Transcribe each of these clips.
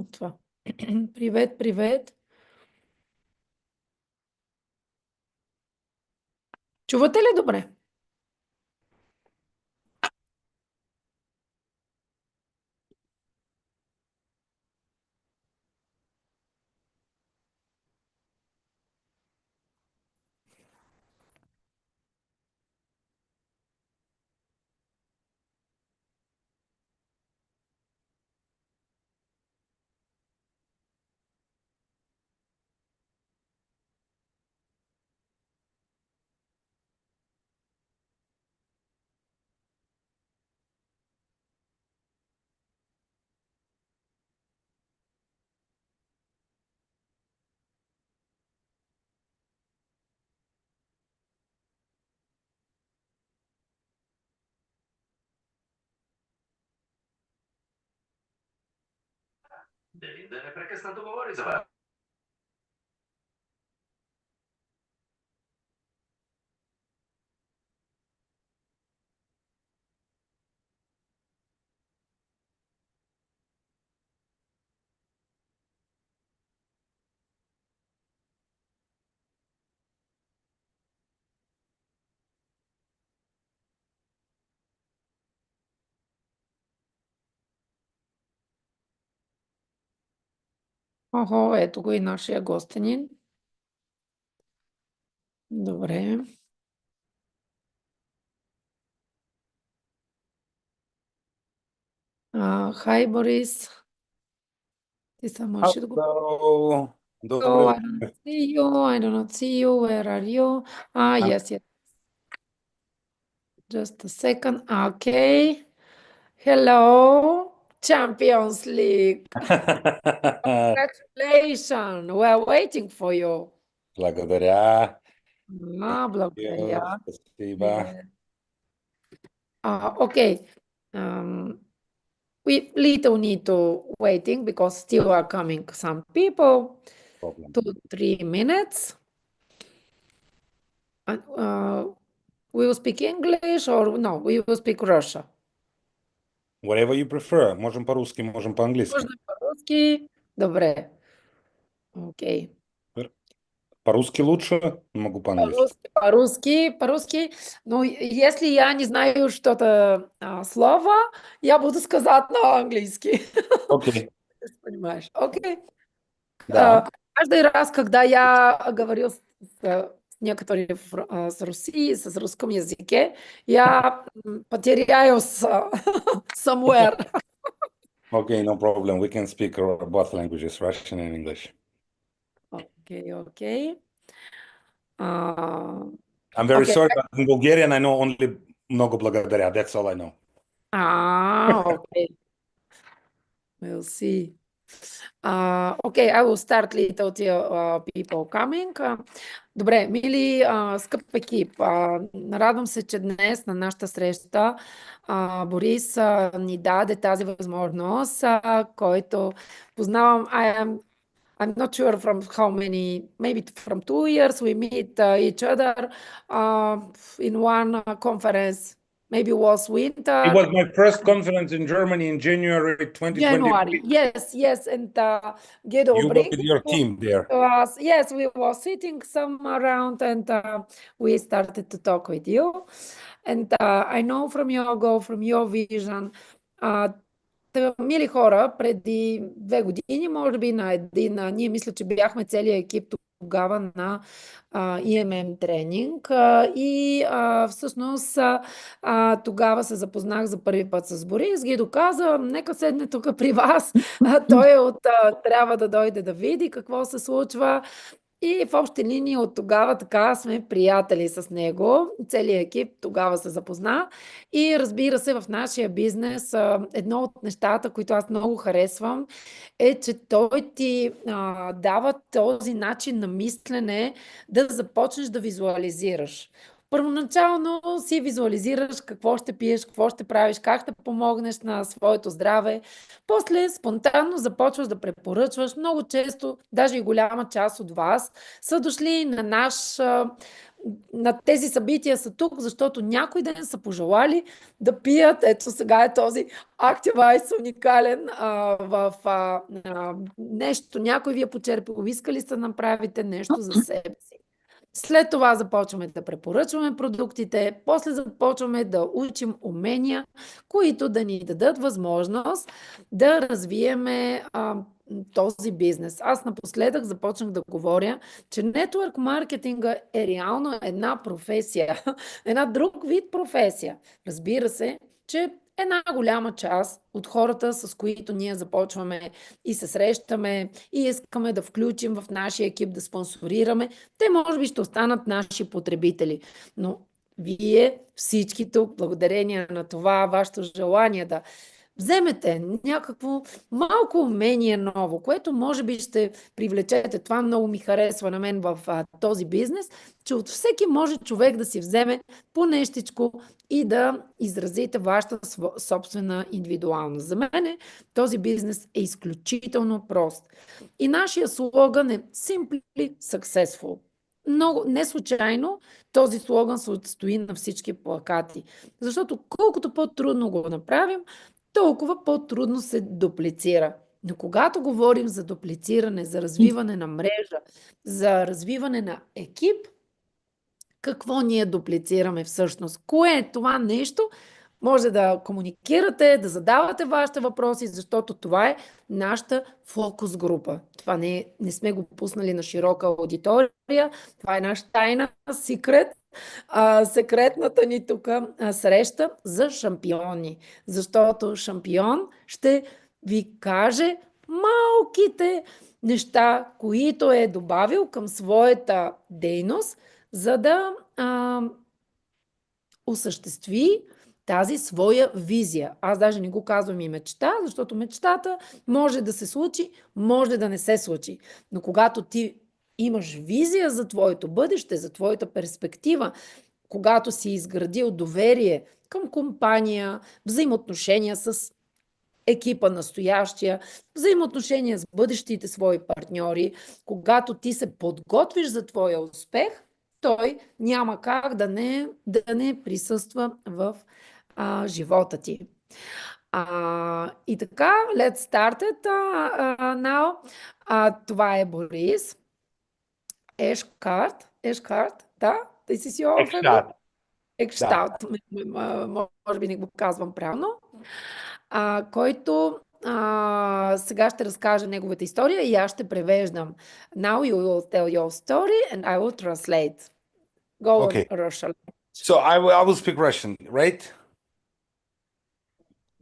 от това. Привет, привет. Чувате ли добре? Deline, непрекъснато говори за вас. Охо, ето го и нашия гостенин. Добре. Хай, Борис. Ти само можеш да го... Hello. Добре Oh, I don't вечер. see you. I do not see you. Where are you? Yes, yes. Just a second. Okay. Hello. Champions League. Congratulations. We're waiting for you. Благодаря. Благодаря. Спасибо. Yes. Okay. We little need to waiting because still are coming some people. Problem. 2-3 minutes. And, we will speak English or no, we will speak Russia. Whatever you prefer. Можем по-русски, можем по-английски. Можно по-русски. Добре. Окей. По-русски лучше, могу по-английски. По-русски. Но если я не знаю что-то слово, я буду сказать на английский. Окей. Ты понимаешь? Окей. Да. Каждый раз, когда я говорю с некоторыми с Руси, с русском языке, я потеряюсь somewhere. Okay, no problem. We can speak both languages, Russian and English. Окей. I'm very Окей. sorry, but in Bulgarian I know only много благодаря. That's all I know. Okay. We'll see. Okay, I will start little till people coming. Добре, мили, скъп екип, радвам се, че днес на нашата среща Борис ни даде тази възможност, който познавам. I'm not sure from how many, maybe from 2 years we meet each other in one conference. Maybe was winter. It was my first conference in Germany in January 2020. January, yes, and Guido You were with your team there. yes, we were sitting some around and we started to talk with you. And I know from your vision, мили хора, преди 2 години, може би на един, ние мисля, че бяхме целият екип тогава на ИММ тренинг и всъщност тогава се запознах за първи път с Борис. Ги доказа, нека седне тук при вас. Той трябва да дойде да види какво се случва. И в общи линии от тогава така сме приятели с него. Целият екип тогава се запозна. И разбира се, в нашия бизнес едно от нещата, които аз много харесвам, е, че той ти дава този начин на мислене да започнеш да визуализираш. Първоначално си визуализираш какво ще пиеш, какво ще правиш, как ще помогнеш на своето здраве. После спонтанно започваш да препоръчваш. Много често, даже и голяма част от вас са дошли на тези събития са тук, защото някой ден са пожелали да пият. Ето сега е този Active Ice уникален нещо. Някой ви е почерпил, искали сте да направите нещо за себе си. След това започваме да препоръчваме продуктите, после започваме да учим умения, които да ни дадат възможност да развиеме този бизнес. Аз напоследък започнах да говоря, че нетворк маркетинга е реално една професия, една друг вид професия. Разбира се, че една голяма част от хората, с които ние започваме и се срещаме и искаме да включим в нашия екип, да спонсорираме, те може би ще останат наши потребители. Но вие всички тук, благодарение на това, вашето желание да вземете някакво малко умение ново, което може би ще привлечете. Това много ми харесва на мен в този бизнес, че от всеки може човек да си вземе по нещичко и да изразите вашата собствена индивидуалност. За мен този бизнес е изключително прост. И нашия слоган е Simply Successful. Много не случайно този слоган стои на всички плакати. Защото колкото по-трудно го направим, толкова по-трудно се дуплицира. Но когато говорим за дуплициране, за развиване на мрежа, за развиване на екип, какво ние дуплицираме всъщност? Кое е това нещо? Може да комуникирате, да задавате вашите въпроси, защото това е нашата фокус група. Това не сме го пуснали на широка аудитория. Това е наша тайна, секретната ни тук среща за шампиони. Защото шампион ще ви каже малките неща, които е добавил към своята дейност, за да осъществи тази своя визия. Аз даже не го казвам и мечта, защото мечтата може да се случи, може да не се случи. Но когато ти имаш визия за твоето бъдеще, за твоята перспектива, когато си изградил доверие към компания, взаимоотношения с екипа настоящия, взаимоотношения с бъдещите свои партньори, когато ти се подготвиш за твоя успех, той няма как да не присъства в живота ти. И така, let's start it now. Това е Борис. Ешкарт, да? This is your family? Екшталт. Може би не го казвам правилно. Който сега ще разкажа неговата история и аз ще превеждам. Now you will tell your story and I will translate. Go Okay. on Russian. So I will speak Russian, right?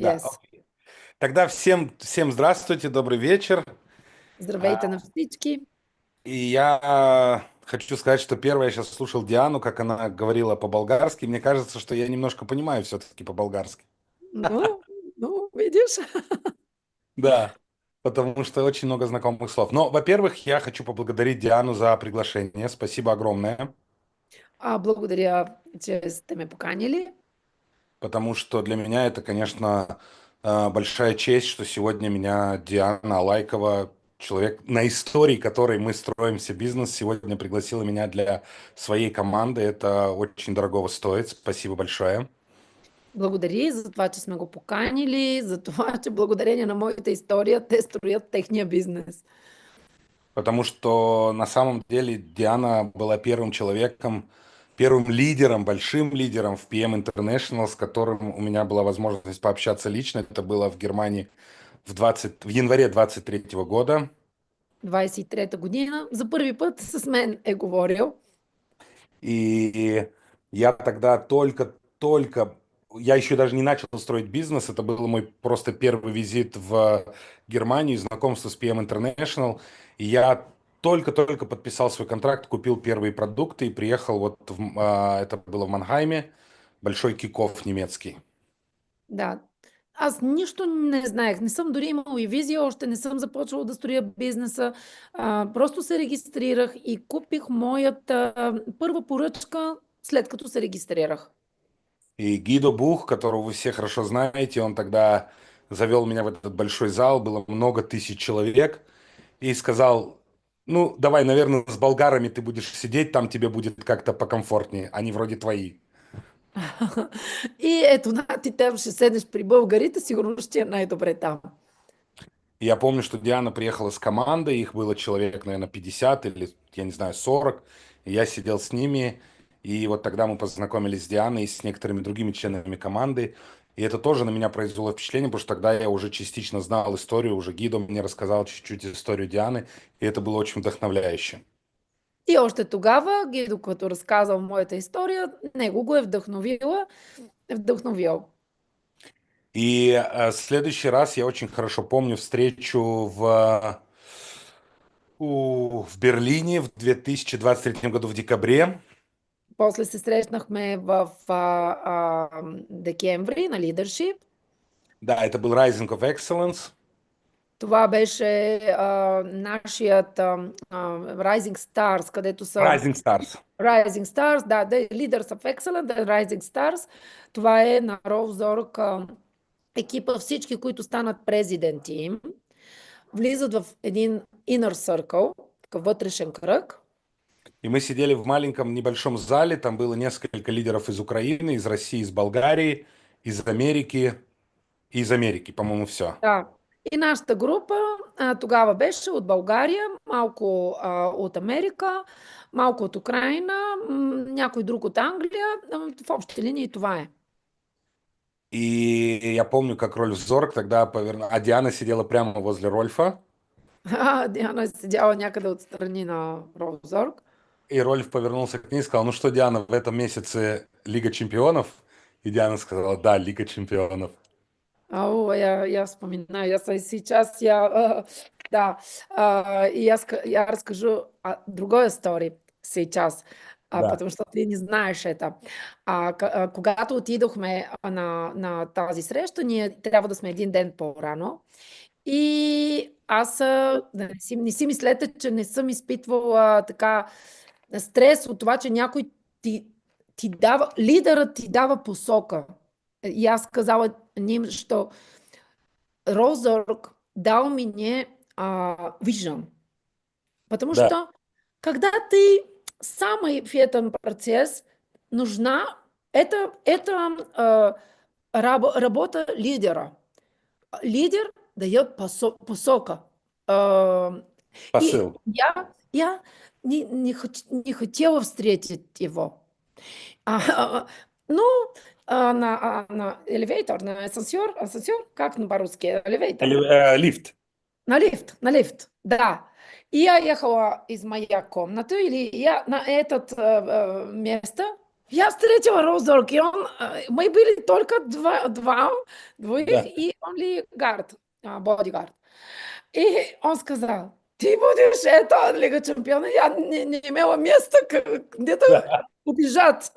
Yes. Да, okay. Тогда всем здравствуйте, добрый вечер. Здравейте на всички. И я хочу сказать, что первое, я сейчас слушал Диану, как она говорила по-болгарски. Мне кажется, что я немножко понимаю все-таки по-болгарски. Ну, видишь? Да, потому что очень много знакомых слов. Но, во-первых, я хочу поблагодарить Диану за приглашение. Спасибо огромное. Благодаря, че сте ме поканили. Потому что для меня это, конечно, большая честь, что сегодня меня Диана Алайкова, человек, на истории которой мы строимся бизнес, сегодня пригласила меня для своей команды. Это очень дорогого стоит. Спасибо большое. Благодаря за това, че сме го поканили, за това, че благодарение на моята история те строят техния бизнес. Потому что на самом деле Диана была первым человеком, первым лидером, большим лидером в PM International, с которым у меня была возможность пообщаться лично. Это было в Германии в январе 23 года. 23-та година. За първи път с мен е говорил. И я тогда я еще даже не начал строить бизнес, это был мой просто первый визит в Германию, знакомство с PM International, и я только-только подписал свой контракт, купил первые продукты и приехал это было в Манхайме, большой кик-офф немецкий. Да. Аз нищо не знаех. Не съм дори имала и визия, още не съм започвала да строя бизнеса. Просто се регистрирах и купих моята първа поръчка след като се регистрирах. И Гидо Бух, которого вы все хорошо знаете, он тогда завел меня в этот большой зал, было много тысяч человек, и сказал, ну, давай, наверное, с болгарами ты будешь сидеть, там тебе будет как-то покомфортнее, они вроде твои. И ето, ти там ще седнеш при българите, сигурно ще е най-добре там. И я помню, что Диана приехала с командой, их было человек, наверное, 50 или, я не знаю, 40, и я сидел с ними, и вот тогда мы познакомились с Дианой и с некоторыми другими членами команды, и это тоже на меня произвело впечатление, потому что тогда я уже частично знал историю, уже Гидо мне рассказал чуть-чуть историю Дианы, и это было очень вдохновляюще. И още тогава, Гидо, като разказал моята история, него го е вдъхновил. И в следующий раз я очень хорошо помню встречу в Берлине в 2023 году в декабре. После се срещнахме в декември на Leadership. Да, это был Rising of Excellence. Това беше нашият Rising Stars, където са Rising Stars. Rising Stars, да, Leaders of Excellence, Rising Stars. Това е на Ровзорг екипа, всички, които станат президенти им, влизат в един inner circle, такъв вътрешен кръг. И мы сидели в маленьком небольшом зале, там было несколько лидеров из Украины, из России, из Болгарии, из Америки, и из Америки, по-моему, все. Да. И нашата група тогава беше от България, малко от Америка, малко от Украина, някой друг от Англия. В общи линии това е. И я помню, как Рольф Зорг тогда повернул, а Диана сидела прямо возле Рольфа, Диана е седяла някъде отстрани на Ровзорг. и Рольф повернулся к ней и сказал, ну что, Диана, в этом месяце Лига Чемпионов? И Диана сказала, да, Лига Чемпионов. Я споминаю, я сейчас, да, и я расскажу другой истории сейчас, Да. потому что ты не знаешь это. Когато отидохме на тази среща, ние трябва да сме един ден по-рано. И аз не си мислете, че не съм изпитвала така стрес от това, че някой ти дава, лидерът ти дава посока. И аз казала ним, что Розорг дал мне vision. Потому Да, что когда ты самый в этом процесс, нужна это работа лидера. Лидер дает посока. И посыл. я не хотела встретить его. Ну, на элевейтор, на асансьор, как по-русски? Элевейтор. Лифт. На лифт, да. И я ехала из моей комнаты, или я на это место, я встретила Розорг, и мы были только двоих, Да. и only guard, bodyguard. И он сказал, ты будешь это, Лига Чемпиона, я не имела места, где-то Да. убежать.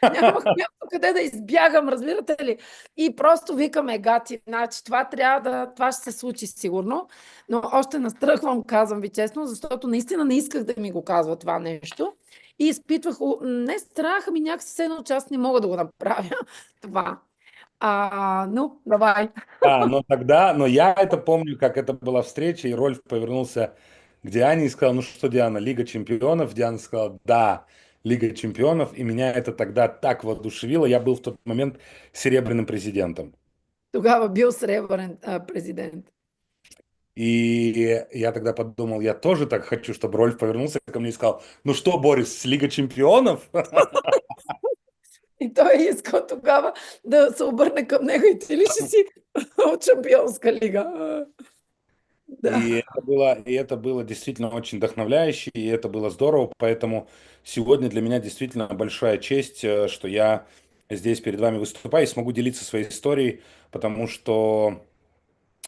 Нямах място къде да избягам, разбирате ли? И просто викаме, гати, значи това ще се случи сигурно, но още настръхвам, казвам ви честно, защото наистина не исках да ми го казва това нещо. И изпитвах, не страх, ами някакси се едно част не мога да го направя това. Ну, давай. Но я это помню, как это была встреча, и Рольф повернулся к Диане и сказал, ну что, Диана, Лига Чемпионов? Диана сказала, да, Лига Чемпионов, и меня это тогда так воодушевило, я был в тот момент серебряным президентом. Тогава бил сребърен президент. И я тогда подумал, я тоже так хочу, чтобы Рольф повернулся ко мне и сказал, ну что, Борис, Лига Чемпионов? И той иска тогава да се обърне към него и ти ли ще си от Шампионска лига? Да. И это было действительно очень вдохновляюще, и это было здорово. Поэтому сегодня для меня действительно большая честь, что я здесь перед вами выступаю и смогу делиться своей историей, потому что,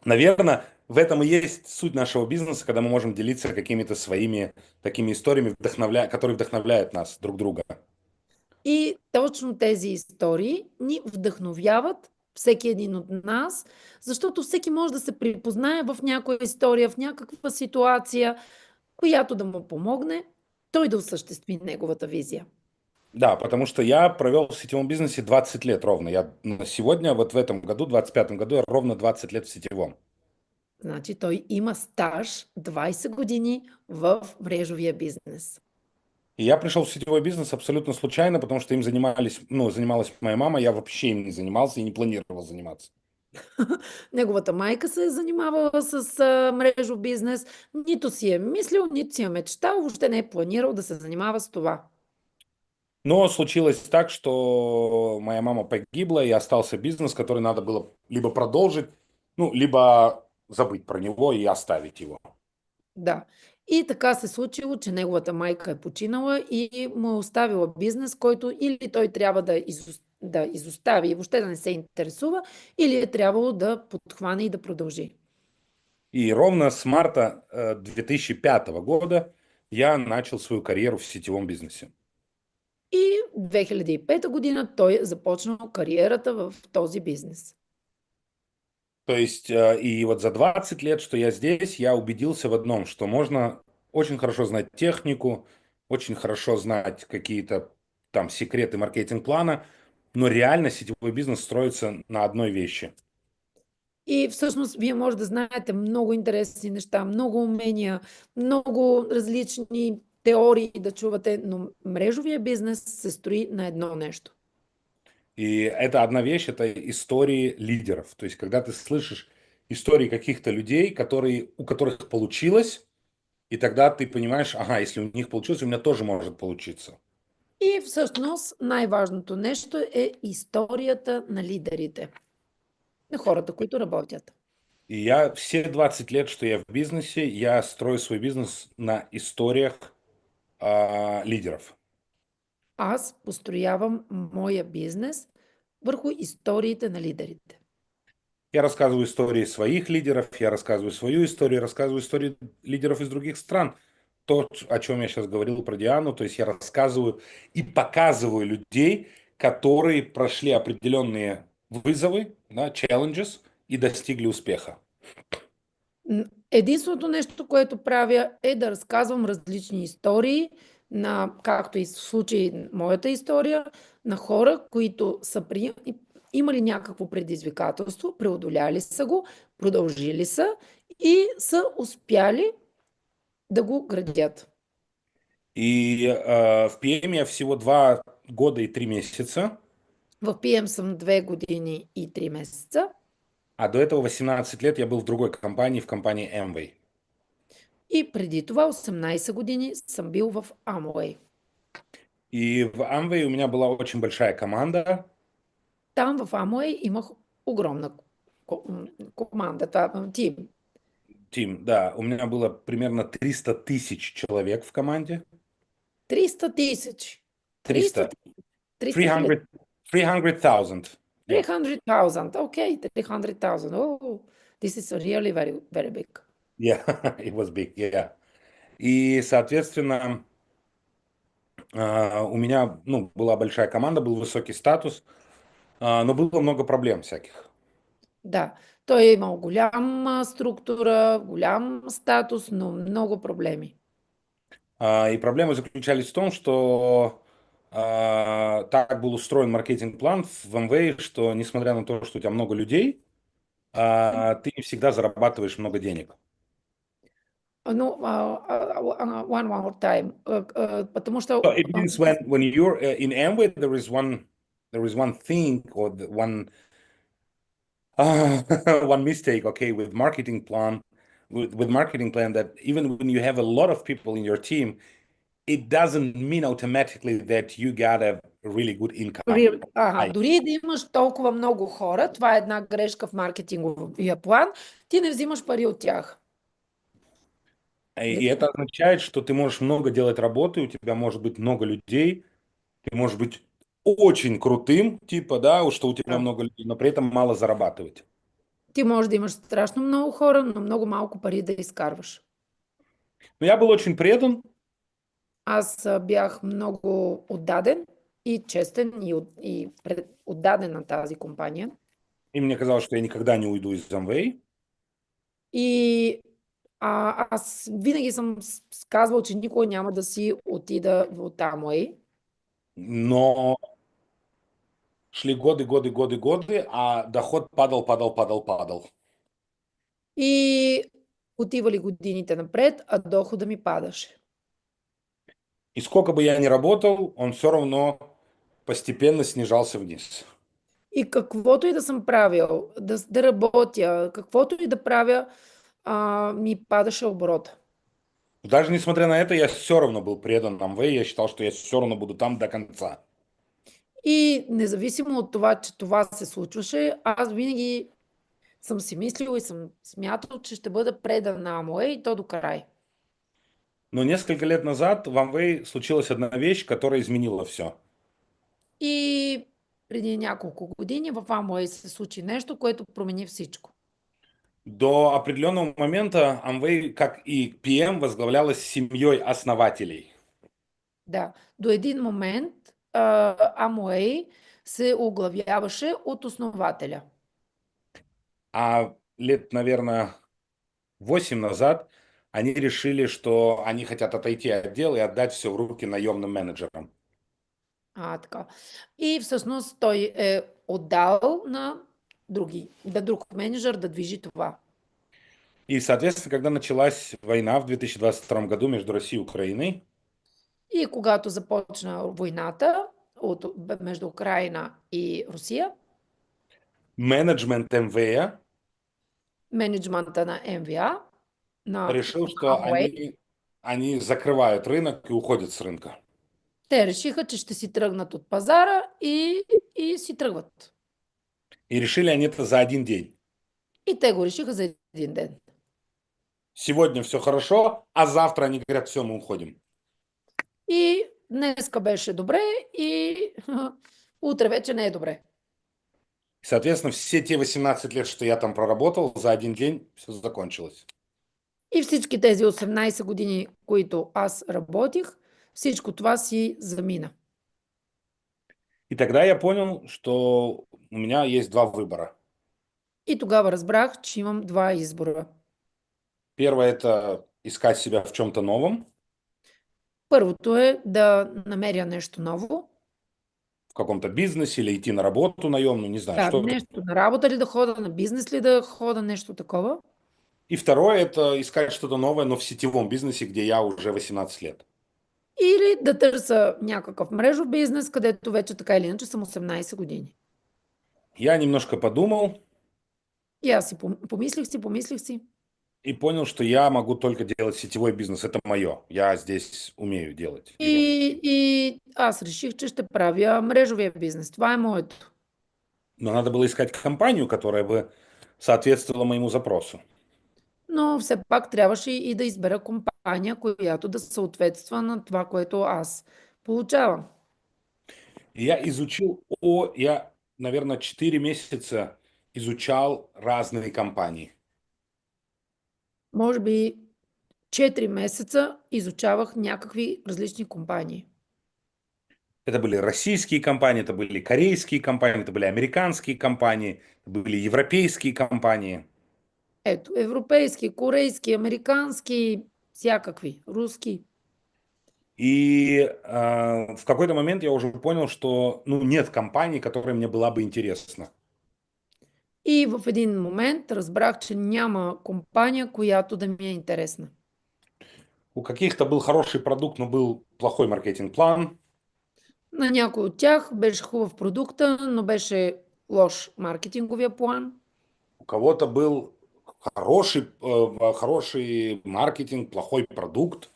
наверное, в этом и есть суть нашего бизнеса, когда мы можем делиться какими-то своими такими историями, которые вдохновляют нас друг друга. И точно тези истории ни вдъхновяват всеки един от нас, защото всеки може да се припознае в някоя история, в някаква ситуация, която да му помогне той да осъществи неговата визия. Да, потому что я провел в сетевом бизнесе 20 лет ровно. Сегодня, вот в этом году, 25-м году, я ровно 20 лет в сетевом. Значи той има стаж 20 години в мрежовия бизнес. И я пришел в сетевой бизнес абсолютно случайно, потому что им занималась моя мама, я вообще им не занимался и не планировал заниматься. Неговата майка се е занимавала с мрежов бизнес, нито си е мислил, нито си е мечтал, въобще не е планирал да се занимава с това. Но случилось так, что моя мама погибла, и остался бизнес, который надо было либо продолжить, ну, либо забыть про него и оставить его. Да. И така се случило, че неговата майка е починала и му е оставила бизнес, който или той трябва да изостави и въобще да не се интересува, или е трябвало да подхване и да продължи. И ровно с марта 2005 года я начал свою карьеру в сетевом бизнесе. И 2005 година той е започнал кариерата в този бизнес. То есть, и вот за 20 лет, что я здесь, я убедился в одном, что можно очень хорошо знать технику, очень хорошо знать какие-то там секреты маркетинг-плана, но реально сетевой бизнес строится на одной вещи. И всъщност вие може да знаете много интересни неща, много умения, много различни теории да чувате, но мрежовия бизнес се строи на едно нещо. И это одна вещь, это истории лидеров. То есть, когда ты слышишь истории каких-то людей, у которых получилось, и тогда ты понимаешь, ага, если у них получилось, у меня тоже может получиться. И всъщност най-важното нещо е историята на лидерите, на хората, които работят. И я все 20 лет, что я в бизнесе, я строю свой бизнес на историях лидеров. Аз построявам моя бизнес върху историите на лидерите. Я рассказываю истории своих лидеров, я рассказываю свою историю, рассказываю истории лидеров из других стран. То, о чем я сейчас говорил про Диану, то есть я рассказываю и показываю людей, которые прошли определенные вызовы, да, challenges, и достигли успеха. Единственото нещо, което правя е да разказвам различни истории, както и в случай моята история, на хора, които са имали някакво предизвикателство, преодоляли са го, продължили са и са успяли да го градят. И в PM я всего 2 года и 3 месяца, В PM съм 2 години и 3 месеца а до этого 18 лет я был в другой компании, в компании Amway. и преди това 18 години съм бил в Amway. И в Amway у меня была очень большая команда. Там в Amway имах огромна команда, това, тим. Тим, да, у меня было примерно 300 тысяч человек в команде. 300 тисячи. 300 300. тисячи. 300 хиляди. 300, 300,000. Yeah. 300,000. Окей, 300,000. Oh, this is really very, very big. Yeah, it was big, yeah. И, соответственно, у меня, ну, была большая команда, был высокий статус, но было много проблем всяких. Да, той е имал голяма структура, голям статус, но много проблеми. И проблемы заключались в том, что так был устроен маркетинг-план в Amway, что несмотря на то, что у тебя много людей, ты не всегда зарабатываешь много денег. Ну, one more time. Потому So что it means when you're in Amway, there is one thing or one one mistake, okay, with marketing plan that even when you have a lot of people in your team, it doesn't mean automatically that you got a really good income. Ага, дори и да имаш толкова много хора, това е една грешка в маркетинговия план, ти не взимаш пари от тях. И это означает, что ты можешь много делать работы, у тебя может быть много людей, ты можешь быть очень крутым, типа, да, что у тебя Да. много людей, но при этом мало зарабатывать. Ти можеш да имаш страшно много хора, но много малко пари да изкарваш. Но я был очень предан, Аз бях много отдаден и честен и отдаден на тази компания. и мне казалось, что я никогда не уйду из Amway. И аз винаги съм казвал, че никога няма да си отида от Amway. Но шли годы, годы, годы, годы, а доход падал, падал, падал, падал. И отивали годините напред, а дохода ми падаше. И сколько бы я ни работал, он все равно постепенно снижался вниз. И каквото и да съм правил, да работя, каквото и да правя, ми падаше оборота. Даже несмотря на это, я все равно был предан Amway, я считал, что я все равно буду там до конца. И независимо от това, че това се случваше, аз винаги съм си мислил и съм смятал, че ще бъда предан на Amway и то до край. Но несколько лет назад в Amway случилась одна вещь, которая изменила все. И преди няколко години в Amway се случи нещо, което промени всичко. До определенного момента Amway, как и PM, возглавлялась семьей основателей. Да, до един момент Amway се оглавяваше от основателя. А лет, наверное, 8 назад они решили, что они хотят отойти от дела и отдать все в руки наемным менеджерам. Така. И всъщност той е отдал на друг менеджер да движи това. И, соответственно, когда началась война в 2022 году между Россией и Украиной, И когато започна войната между Украина и Русия, менеджмент МВА менеджмента на МВА, на решил, что Amway, они закрывают рынок и уходят с рынка. те решиха, че ще си тръгнат от пазара и си тръгват. И решили они это за один день. И те го решиха за един ден. Сегодня все хорошо, а завтра они говорят, все, мы уходим. И днеска беше добре и утре вече не е добре. Соответственно, все те 18 лет, что я там проработал, за один день все закончилось. И всички тези 18 години, които аз работих, всичко това си замина. И тогда я понял, что у меня есть два выбора. И тогава разбрах, че имам два избора. Первое– это искать себя в чем-то новом, Първото е да намеря нещо ново. в каком-то бизнесе или идти на работу наемную, не знаю, Да, что это. нещо на работа ли да хода, на бизнес ли да хода, нещо такова. И второе– это искать что-то новое, но в сетевом бизнесе, где я уже 18 лет. Или да търся някакъв мрежов бизнес, където вече така или иначе съм 18 години. Я немножко подумал И аз си помислих си. и понял, что я могу только делать сетевой бизнес. Это мое. Я здесь умею делать его. И аз реших, че ще правя мрежовия бизнес. Това е моето. Но надо было искать компанию, которая бы соответствовала моему запросу. Но все пак трябваше и да избера компания, която да съответства на това, което аз получавам. И я, наверное, 4 месяца изучал разные компании. Може би 4 месеца изучавах някакви различни компании. Это были российские компании, это были корейские компании, это были американские компании, это были европейские компании. Ето, европейски, корейски, американски, всякакви, руски. И в какой-то момент я уже понял, что ну, нет компании, которая мне была бы интересна. И в един момент разбрах, че няма компания, която да ми е интересна. У каких-то был хороший продукт, но был плохой маркетинг-план. На някой от тях беше хубав продукта, но беше лош маркетинговия план. У кого-то был хороший маркетинг, плохой продукт.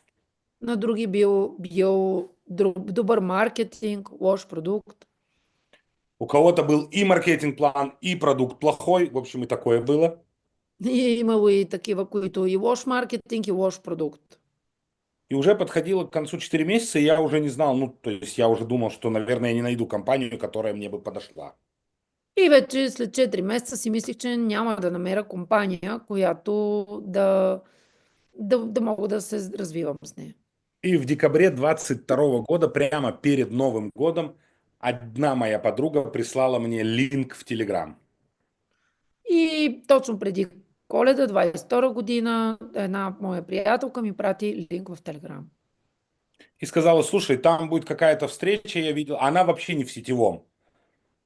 На други бил добър маркетинг, лош продукт. У кого-то был и маркетинг-план, и продукт плохой. В общем, и такое было. И е имало и такива, които и лош маркетинг, и лош продукт. И уже подходило к концу 4 месяца, и я уже не знал, ну, то есть я уже думал, что, наверное, я не найду компанию, которая мне бы подошла. И вече след 4 месеца си мислих, че няма да намеря компания, която да мога да се развивам с нея. И в декабре 22 года, прямо перед Новым годом, одна моя подруга прислала мне линк в Телеграм. И точно преди Коледа, 22 година, една моя приятелка ми прати линк в Телеграм. и сказала, слушай, там будет какая-то встреча, я видел. Она вообще не в сетевом.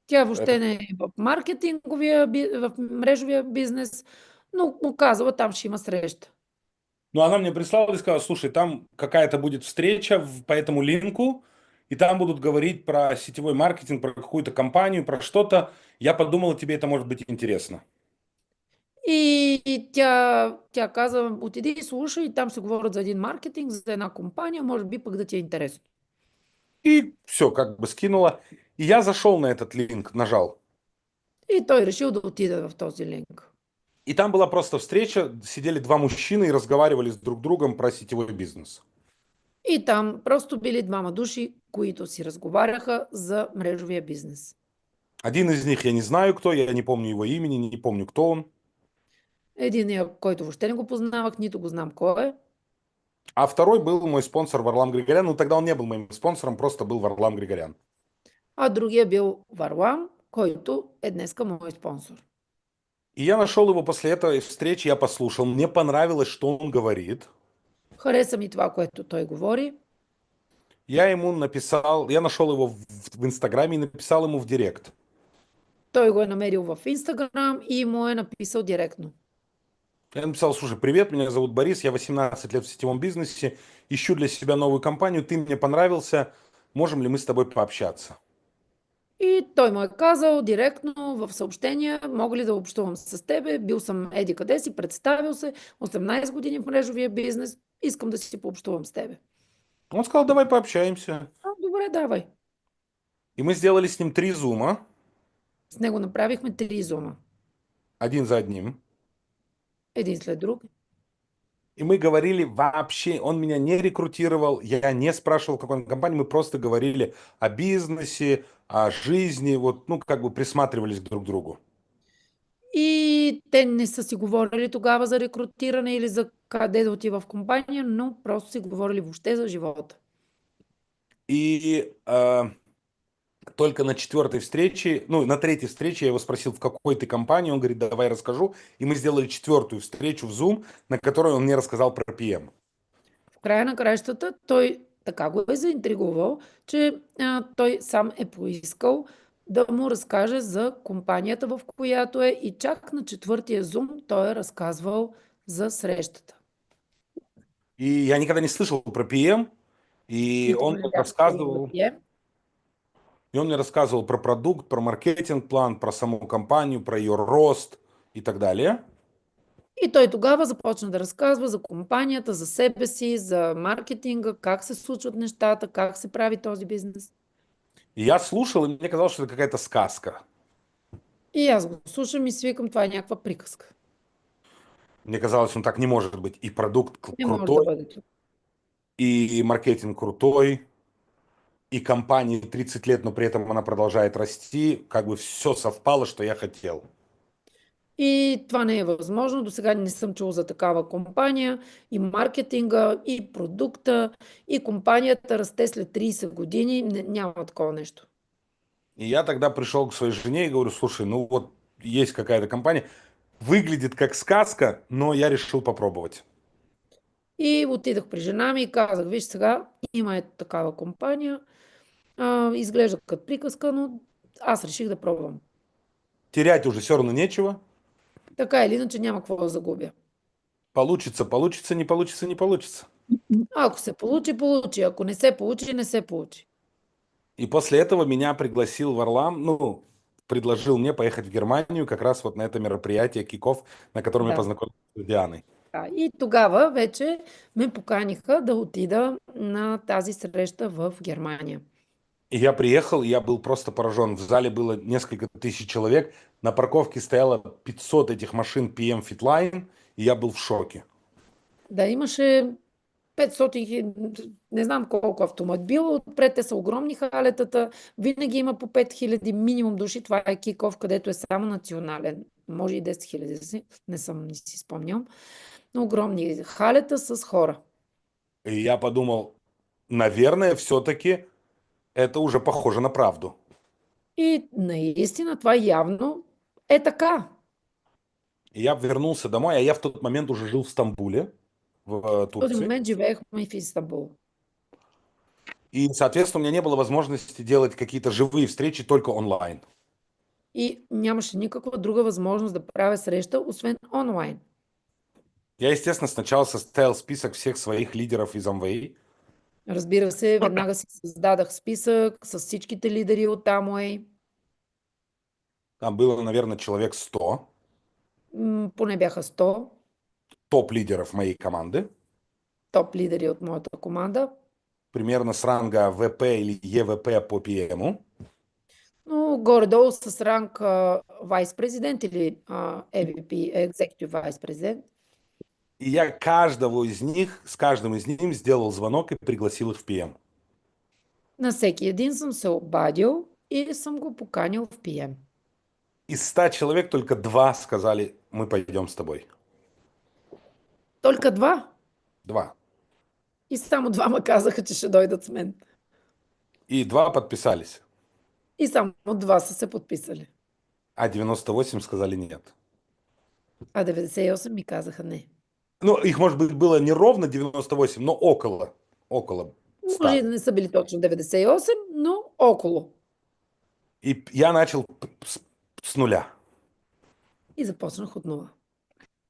Тя Это... въобще не е в маркетинговия, в мрежовия бизнес, но му казала, там ще има среща. Но она мне прислала и сказала, слушай, там какая-то будет встреча по этому линку, и там будут говорить про сетевой маркетинг, про какую-то компанию, про что-то. Я подумала, тебе это может быть интересно. И тя каза, отиди и слушай, там се говорят за един маркетинг, за една компания, може би пък да ти е интересно. И все, как бы скинула. И я зашел на этот линк, нажал. И той решил да отиде в този линк. И там была просто встреча, сидели два мужчины и разговаривали с друг другом про сетевой бизнес. И там просто били двама души, които си разговаряха за мрежовия бизнес. Один из них я не знаю кто, я не помню его имени, не помню кто он. Единия, който въобще не го познавах, нито го знам кой е. А второй был мой спонсор Варлам Григорян. Ну, тогда он не был моим спонсором, просто был Варлам Григорян. А другия бил Варлам, който е днеска мой спонсор. И я нашел его после этой встречи, я послушал. Мне понравилось, что он говорит. Хареса ми това, което той говори. Я ему написал, я нашел его в Инстаграме и написал ему в директ. Той го е намерил в Инстаграм и му е написал директно. Я написал, слушай, привет, меня зовут Борис, я 18 лет в сетевом бизнесе, ищу для себя новую компанию, ты мне понравился, можем ли мы с тобой пообщаться? И той му е казал директно в съобщения, мога ли да общувам с тебе, бил съм еди къде си, представил се, 18 години в мрежовия бизнес, искам да си пообщувам с тебе. Он сказал, давай пообщаемся. Добре, давай. И мы сделали с ним 3 зума, С него направихме 3 зума. один за одним. Един след друг. И мы говорили вообще, он меня не рекрутировал, я не спрашивал, в какой он компании, мы просто говорили о бизнесе, о жизни, вот, ну, как бы присматривались друг к другу. И те не са си говорили тогава за рекрутиране или за къде да отива в компания, но просто си говорили въобще за живота. И только на четвертой встрече, ну, на третьей встрече я его спросил, в какой ты компании, он говорит, давай расскажу. И мы сделали четвертую встречу в Zoom, на которой он мне рассказал про PM. В края на краищата той така го е заинтригувал, че той сам е поискал да му разкаже за компанията, в която е и чак на четвъртия зум той е разказвал за срещата. И я никогда не слышал про PM, и Никога он не мне бях чувал за рассказывал, тие. и он мне рассказывал про продукт, про маркетинг-план, про саму компанию, про ее рост и так далее. И той тогава започна да разказва за компанията, за себе си, за маркетинга, как се случват нещата, как се прави този бизнес. И я слушал, и мне казалось, что это какая-то сказка. И аз го слушам и си викам, това е някаква приказка. Мне казалось, ну так не может быть. И продукт Не може да крутой, бъде това. и маркетинг крутой, и компании 30 лет, но при этом она продолжает расти. Как бы все совпало, что я хотел. И това не е възможно. До сега не съм чул за такава компания. И маркетинга, и продукта, и компанията расте след 30 години. Няма такова нещо. И я тогда пришел к своей жене и говорю, слушай, ну вот есть какая-то компания, выглядит как сказка, но я решил попробовать. И отидах при жена ми и казах, виж сега, има такава компания. Изглежда като приказка, но аз реших да пробвам. Терять уже все равно нечего. Така или иначе няма какво да загубя. Получится, получится, не получится, не получится. Ако се получи, получи. Ако не се получи, не се получи. И после этого меня пригласил Варлам, ну, предложил мне поехать в Германию как раз вот на это мероприятие Киков, на котором я Да. познакомился с Дианой. И тогава вече ме поканиха да отида на тази среща в Германия. И я приехал, и я был просто поражен. В зале было несколько тысяч человек, на парковке стояло 500 этих машин PM Fitline, и я был в шоке. Да, имаше 500 не знам колко автомобила, отпред те са огромни халетата, винаги има по 5000 минимум души, това е киков, където е само национален, може и 10 000, не си спомням, но огромни халета с хора. И я подумал, наверное, все-таки это уже похоже на правду. И наистина това явно е така. И я вернулся домой, а я в тот момент уже жил в Стамбуле, в В този Турции. момент живеехме в Истанбул. И, соответственно, у меня не было возможности делать какие-то живые встречи только онлайн. И нямаше никаква друга възможност да правя среща, освен онлайн. Я, естественно, сначала составил список всех своих лидеров из Amway. Разбира се, веднага си създадах списък с всичките лидери от Amway. Там было, наверное, человек 100 Поне бяха 100 топ-лидеров моей команды. топ лидери от моята команда. Примерно с ранга ВП или ЕВП по ПМу. Но горе-долу с ранг вайс-президент или EVP, Executive Vice President. И я каждого из них, с каждым из них сделал звонок и пригласил их в ПМ. На всеки един съм се обадил и съм го поканил в PM. Из 100 человек только 2 сказали, мы пойдем с тобой. Только 2. 2. И само двама казаха, че ще дойдат с мен. И 2 подписались, И само 2 са се подписали. а 98 сказали нет. А 98 ми казаха не. Ну, их, может быть, было не ровно 98, но около. Около Може и 100. да не са били точно 98, но около. И я начал с нуля. И започнах от нула.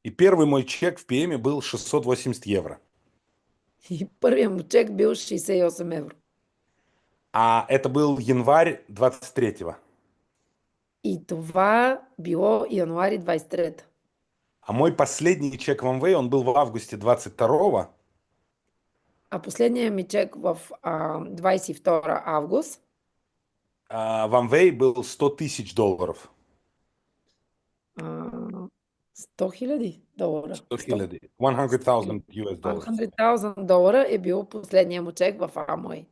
И первый мой чек в ПМе был 680 евро. И първият му чек бил 68 евро. А это был январь 23-го. И това било януари 23. А мой последний чек в Amway, он был в августе 22-го. А последният ми чек в 22 август А в Amway был 100 тысяч долларов. 100 хиляди долара. 100 хиляди. 100,000 US долларов. 100,000 долара е бил последния му чек в Amway.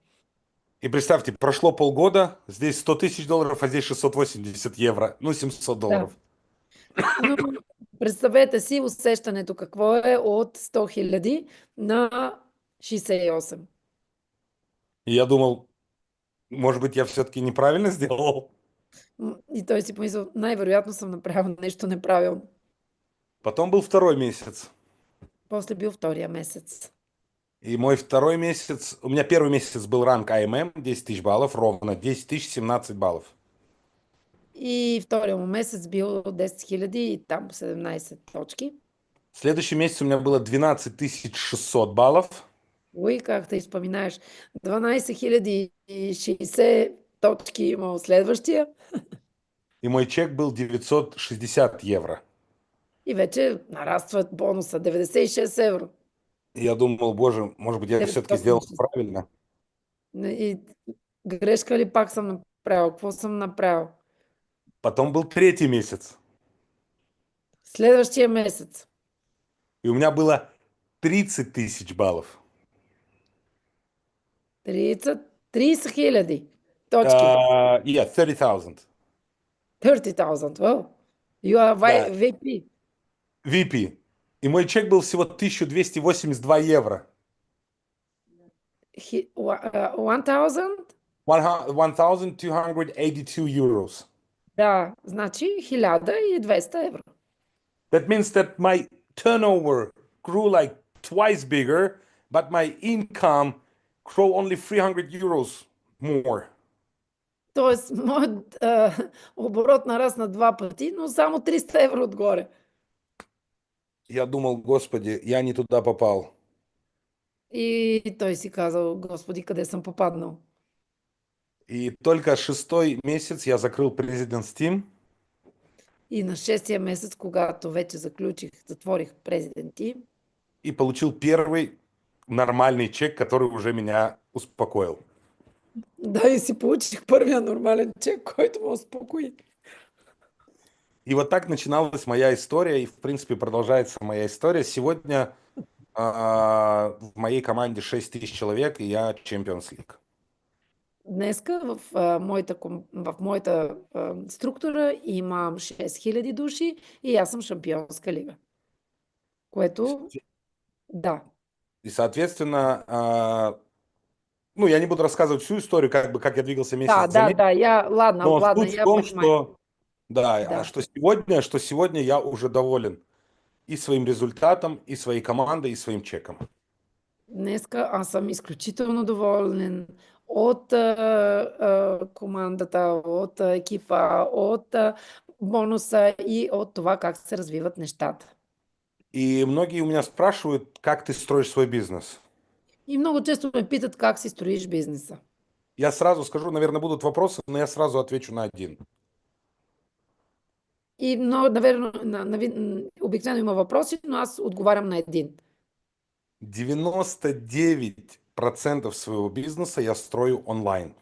И представьте, прошло полгода, здесь 100 тысяч долларов, а здесь 680 евро. Ну, 700 долларов. Но представете си усещането какво е от 100 хиляди на 68. И я думал, может быть, я все-таки неправильно сделал. И той си помисля, най-вероятно съм направил нещо неправилно. Потом был второй месяц. После бил втория месец. И мой второй месяц, у меня первый месяц был ранг АММ, 10 тысяч баллов, ровно 10 тысяч 17 баллов. И втория му месец бил 10 хиляди и там 17 точки. Следующий месяц у меня было 12 600 баллов. Ой, как ты споминаешь, 12 060 точки имал следващия. И мой чек был 960 евро. И вече нараства бонуса 96 евро. И я думал, боже, может быть, я все-таки сделал 960. правильно. И грешка ли пак съм направил? Какво съм направил? Потом был третий месяц. Следващия месец. И у меня было 30 тысяч баллов. 30 хиляди точки. Yeah, 30,000. 30,000. Wow. You are Да, VP. VP. И мой чек был всего 1282 евро. 1000? 1282 euros. Да, значи 1200 евро. That means that my turnover grew like twice bigger, but my income grew only 300 euros more. Тоест, моят оборот нарасна 2 пъти, но само 300 евро отгоре. Я думал, господи, я не туда попал. И той си казал, Господи, къде съм попаднал? И только шестой месяц я закрыл President's Team. И на 6-я месец, когато вече затворих президенти, И получил первый нормальный чек, который уже меня успокоил. да, и си получих първия нормален чек, който ме успокои. И вот так начиналась моя история, и в принципе продолжается моя история. Сегодня в моей команде 6 тысяч человек, и я Champions League. Днеска в моята структура имам 6000 души и аз съм шампионска лига. Което, да. И, соответственно, ну, я не буду рассказывать всю историю, как я двигался месяц за месяцем. Да, ладно, Но суть в я том, понимаю. что, да, Да. что сегодня я уже доволен и своим результатом, и своей командой, и своим чеком. Днеска аз съм изключително доволен от командата, от екипа, от бонуса и от това как се развиват нещата. И многие у меня спрашивают, как ты строишь свой бизнес. И много често ме питат как си строиш бизнеса. Я сразу скажу, наверное, будут вопросы, но я сразу отвечу на один. И много, наверно, обикновено има въпроси, но аз отговарям на един. 99% своего бизнеса я строю онлайн.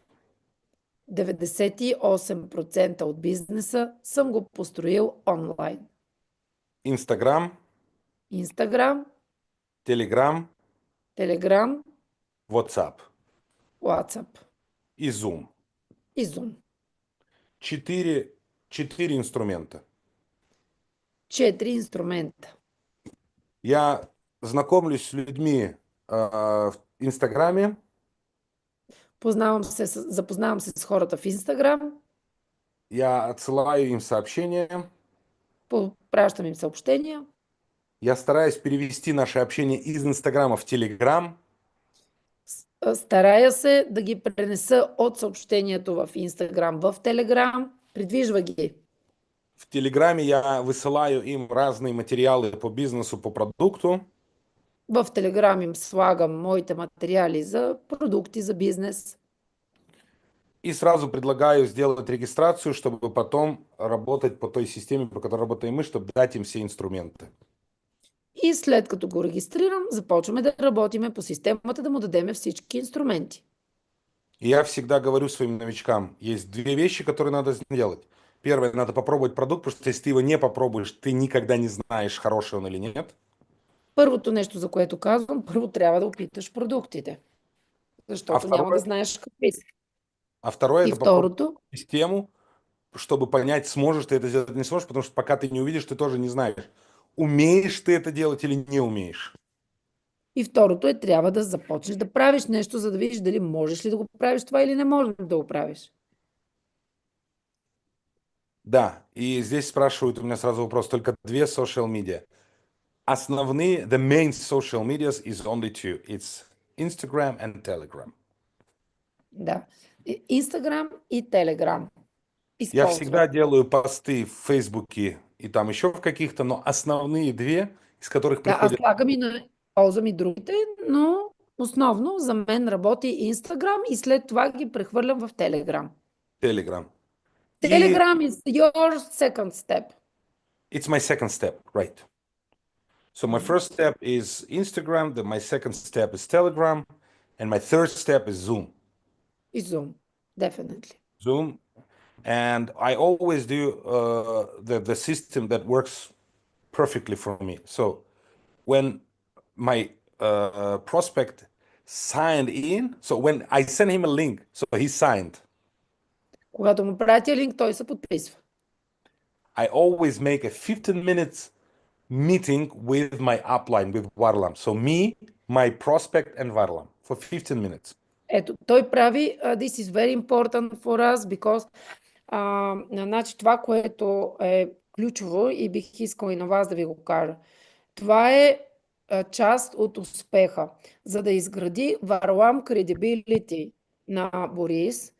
98% от бизнеса съм го построил онлайн. Инстаграм, Инстаграм, Телеграм, Телеграм, WhatsApp WhatsApp и Zoom. и Zoom. Четыре инструмента. 4 инструмента. Я знакомлюсь с людьми в Инстаграме, Запознавам се с хората в Инстаграм, я отсылаю им сообщения, пращам им съобщения, я стараюсь перевести наше общение из Инстаграма в Телеграм, старая се да ги пренеса от съобщението в Инстаграм в Телеграм, придвижва ги. в Телеграме я высылаю им разные материалы по бизнесу, по продукту, В Телеграм им слагам моите материали за продукти, за бизнес. и сразу предлагаю сделать регистрацию, чтобы потом работать по той системе, по которой работаем мы, чтобы дать им все инструменты. И след като го регистрирам, започваме да работиме по системата, да му дадем всички инструменти. И я всегда говорю своим новичкам, есть две вещи, которые надо сделать. Первое, надо попробовать продукт, потому что если ты его не попробуешь, ты никогда не знаешь, хороший он или нет. Първото нещо, за което казвам, първо трябва да опиташ продуктите, А защото няма да второе, знаеш какви са. а второе И это попробовать второто, систему, чтобы понять, сможешь ты это сделать или не сможешь, потому что пока ты не увидишь, ты тоже не знаешь, умеешь ты это делать или не умеешь. и второто е, трябва да започнеш да правиш нещо, за да видиш дали можеш ли да го правиш това или не можеш да го правиш. Да, и здесь спрашивают у меня сразу вопрос, только две social media. Основные, the main social medias is only two. It's Instagram and Telegram. Да. Инстаграм и Телеграм Я използвам. всегда делаю посты в Фейсбуке и там еще в каких-то, но основные две, из которых Да, аз приходят слагам и ползвам и другите, но основно за мен работи Инстаграм и след това ги прехвърлям в Телеграм. Telegram. И Telegram is your second step. it's my second step, right? So my first step is Instagram, then my second step is Telegram, and my third step is Zoom. И Zoom. Definitely. Zoom, and I always do the system that works perfectly for me. So when my prospect signed in, so when I send him a link, so he signed. Когато му пратя линк, той се подписва. I always make a 15 minutes meeting with my upline, with Varlam. So me, my prospect, and Varlam for 15 minutes. Ето, той прави, this is very important for us, because значи това, което е ключово и бих искал и на вас да ви го кажа. Това е част от успеха. За да изгради Варлам credibility на Борис,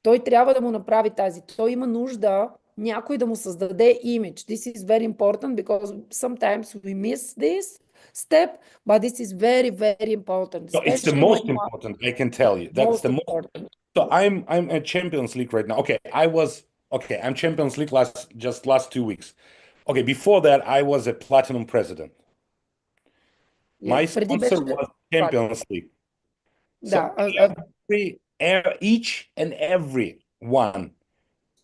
той трябва да му направи тази. Той има нужда някой да му създаде имидж. This is very important because sometimes we miss this step, but this is very, very important, So it's the especially when most you are important, I can tell you. That's most the most. important. So I'm at Champions League right now. Okay, I'm Champions League last 2 weeks. Okay, before that I was a platinum president. My Преди беше sponsor was платен. Champions League. So Да, each and every one,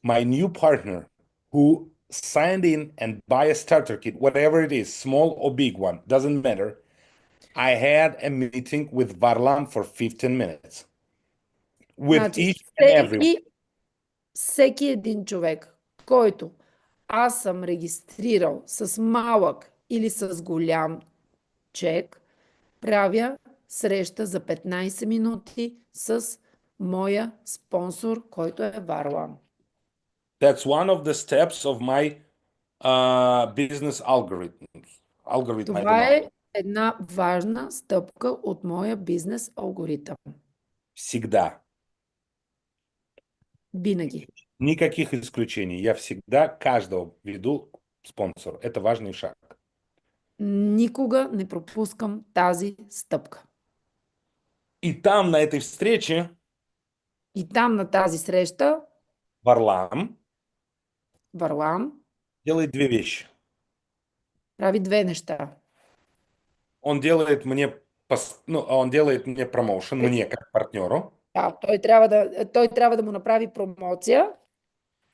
my new partner who signed in and buy a starter kit, whatever it is, small or big one, doesn't matter. I had a meeting with Varlam for 15 minutes with значи each and every one. всеки един човек, който аз съм регистрирал с малък или с голям чек, правя среща за 15 минути с моя спонсор, който е Варлам. That's one of the steps of my business algorithm. Algorithm, I don't Това know. е една важна стъпка от моя бизнес алгоритъм. Всегда. Винаги. Никаких исключений. Я всегда каждого веду к спонсору. Это важный шаг. Никога не пропускам тази стъпка. И там, на этой встрече, И там на тази среща Варлам Варлам делает две вещи. прави две неща. Он делает мне промоушен, мне как партнеру. Да, той трябва да му направи промоция.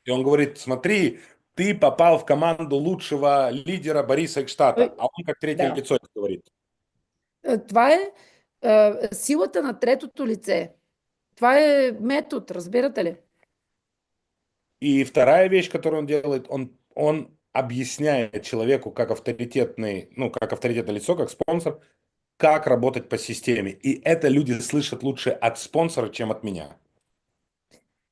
И он говорит, смотри, ты попал в команду лучшего лидера Бориса Экштата. Той, А он как третье да. лицо это говорит. Това е силата на третото лице. Това е метод, разбирате ли? И вторая вещь, которую он делает, он объясняет человеку как авторитетное лицо, как спонсор, как работать по системе. И это люди слышат лучше от спонсора, чем от меня.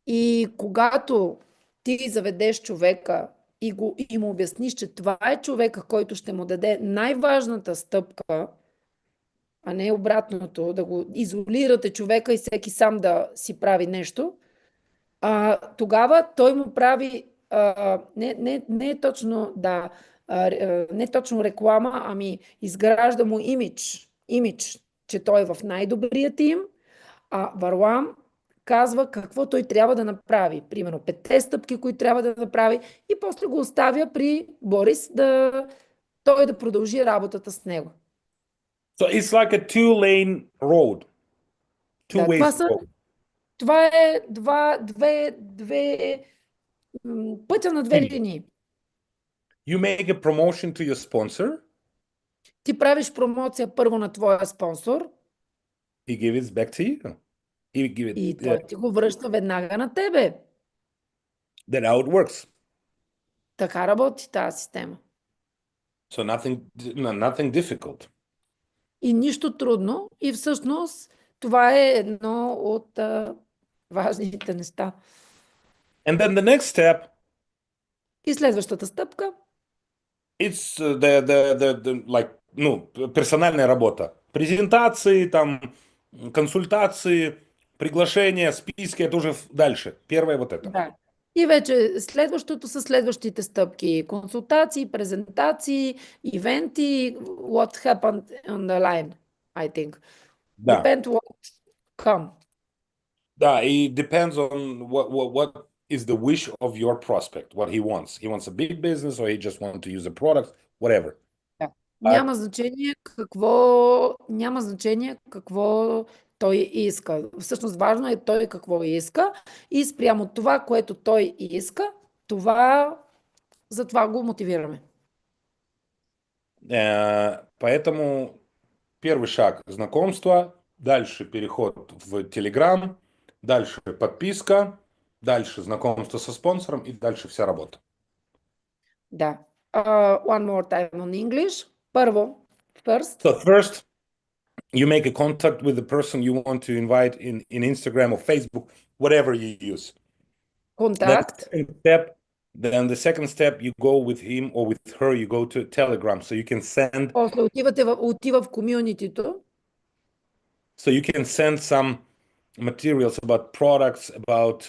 И когато ти заведеш човека и му обясниш, че това е човека, който ще му даде най-важната стъпка, а не обратното, да го изолирате човека и всеки сам да си прави нещо, тогава той му прави не е точно не е точно реклама, ами изгражда му имидж, че той е в най-добрия тим, а Варлам казва какво той трябва да направи. Примерно петте стъпки, които трябва да направи и после го оставя при Борис той да продължи работата с него. So it's like a two-lane road, Да, two-way road. това е пътя на две линии. You make a promotion to your sponsor. Ти правиш промоция първо на твоя спонсор He gives it back to you. He give it. и той ти го връща веднага на тебе. That's how it works. Така работи тази система. So nothing difficult. И нищо трудно. И всъщност това е едно от важните неща. And then the next step, И следващата стъпка it's персональная работа. Презентации, там, консультации, приглашения, списки, это уже дальше. Первое вот это. да. И вече следващото са следващите стъпки. Консултации, презентации, ивенти, what happened on the line, I think. Да. Depend what come. Да, и depends on what is the wish of your prospect, what he wants. He wants a big business or he just wants to use a product, whatever. Да. А, Няма значение какво той иска. Всъщност важно е той какво иска и спрямо това, което той иска, затова го мотивираме. Поэтому первый шаг – знакомство, дальше переход в Telegram, дальше подписка, дальше знакомство со спонсором и дальше вся работа. Да. One more time on English. First. So first, you make a contact with the person you want to invite in Instagram or Facebook, whatever you use. Контакт. Then the second step, you go with him or with her, you go to Telegram. So you can send. После отива в комюнитито. So you can send some materials about products, about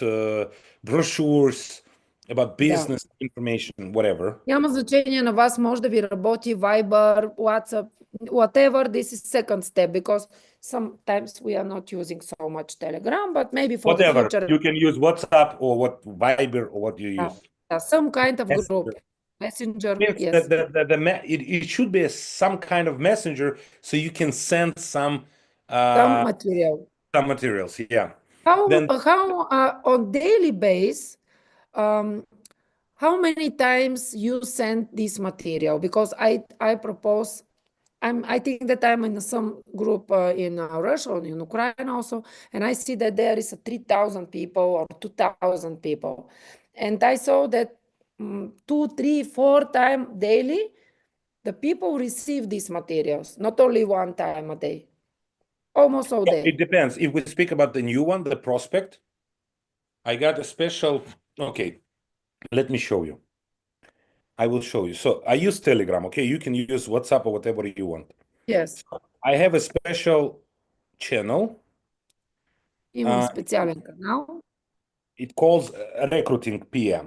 brochures, about business information, whatever. Няма значение на вас, може да ви работи Viber, WhatsApp, whatever. This is second step because sometimes we are not using so much Telegram, but maybe for the Whatever. future. You can use WhatsApp or Viber or what you use. Some kind of Messenger. group. Messenger, Yes, yes. it should be some kind of messenger so you can send some Material. some materials. Yeah. How Then on daily base, how many times you send this material? Because I propose, I think that I'm in some group in Russia or in Ukraine also, and I see that there is 3,000 people or 2,000 people. And I saw that 2, 3, 4 times daily, the people receive these materials, not only one time a day, almost all day. it depends. If we speak about the new one, the prospect, I got a special. Okay, let me show you. I will show you. So I use Telegram. Okay, you can use WhatsApp or whatever you want. Yes. I have a special channel. Имам специален канал. It calls recruiting PM.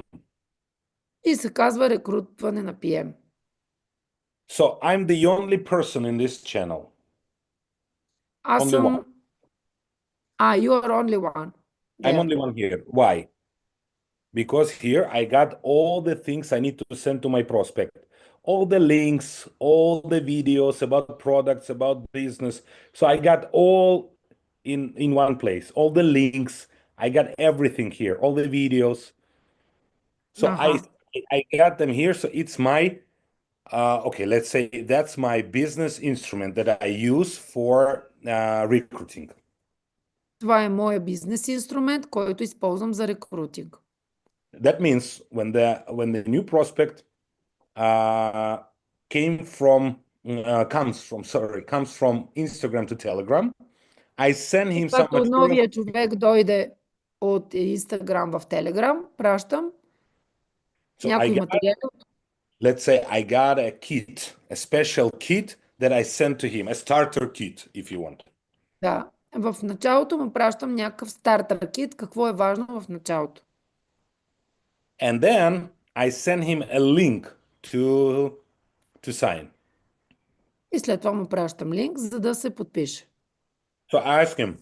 И се казва рекрутване на PM. So I'm the only person in this channel. Аз Only one. съм... you are only one I'm there. only one here. Why? Because here I got all the things I need to send to my prospect. All the links, all the videos about products, about business. So I got all in one place. All the links. I got everything here. All the videos. So I Аха. I got them here. So it's my okay, let's say that's my business instrument that I use for recruiting. Това е моя бизнес инструмент, който използвам за рекрутинг. That means when the new prospect uh, comes from Instagram to Telegram, I send him some Когато material. новия човек дойде от Инстаграм в Телеграм, пращам So някои материали. let's say I got a kit, a special kit that I sent to him, a starter kit, if you want. Да. В началото му пращам някакъв стартер кит, какво е важно в началото. And then I send him a link to sign. И след това му пращам линк, за да се подпише. So I ask him,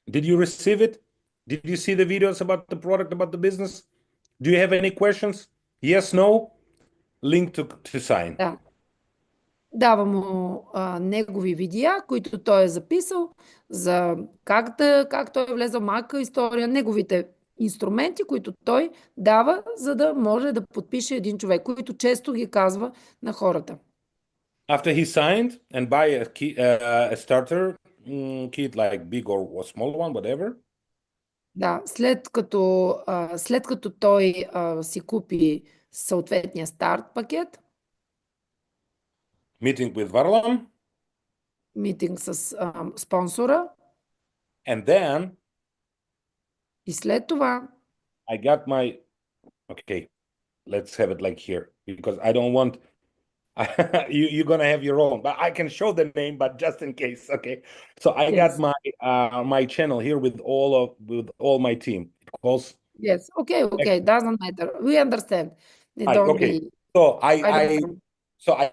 did you receive it? Did you see the videos about the product, about the business? Do you have any questions? Yes, no? Link to sign. Да. Дава му негови видеа, които той е записал, за как той е влезал малка история, неговите инструменти, които той дава, за да може да подпише един човек, които често ги казва на хората. After he signed and buy a starter kit, like big or small one, whatever. Да, след като той си купи съответния старт пакет, Meeting with Varlam, митинг с спонсора, and then и след това I got my okay. Let's have it like here because I don't want you're gonna have your own, but I can show the name, but just in case, okay. So I got yes, my channel here with all my team. It calls yes, okay, doesn't matter. We understand. Don't okay. be, So I don't know.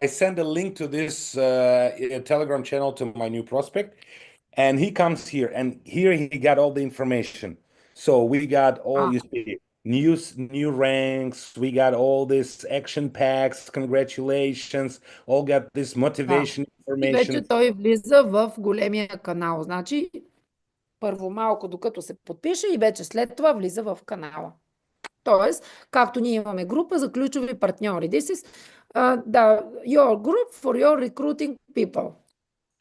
I send a link to this Telegram channel to my new prospect, and he comes here, and here he got all the information. So we got all А, you see new ranks. We got all this action packs. Congratulations! All got this да. motivation И вече information. той влиза в големия канал. Значи, първо малко докато се подпише и вече след това влиза в канала. Тоест, както ние имаме група за ключови партньори. This is your group for your recruiting people.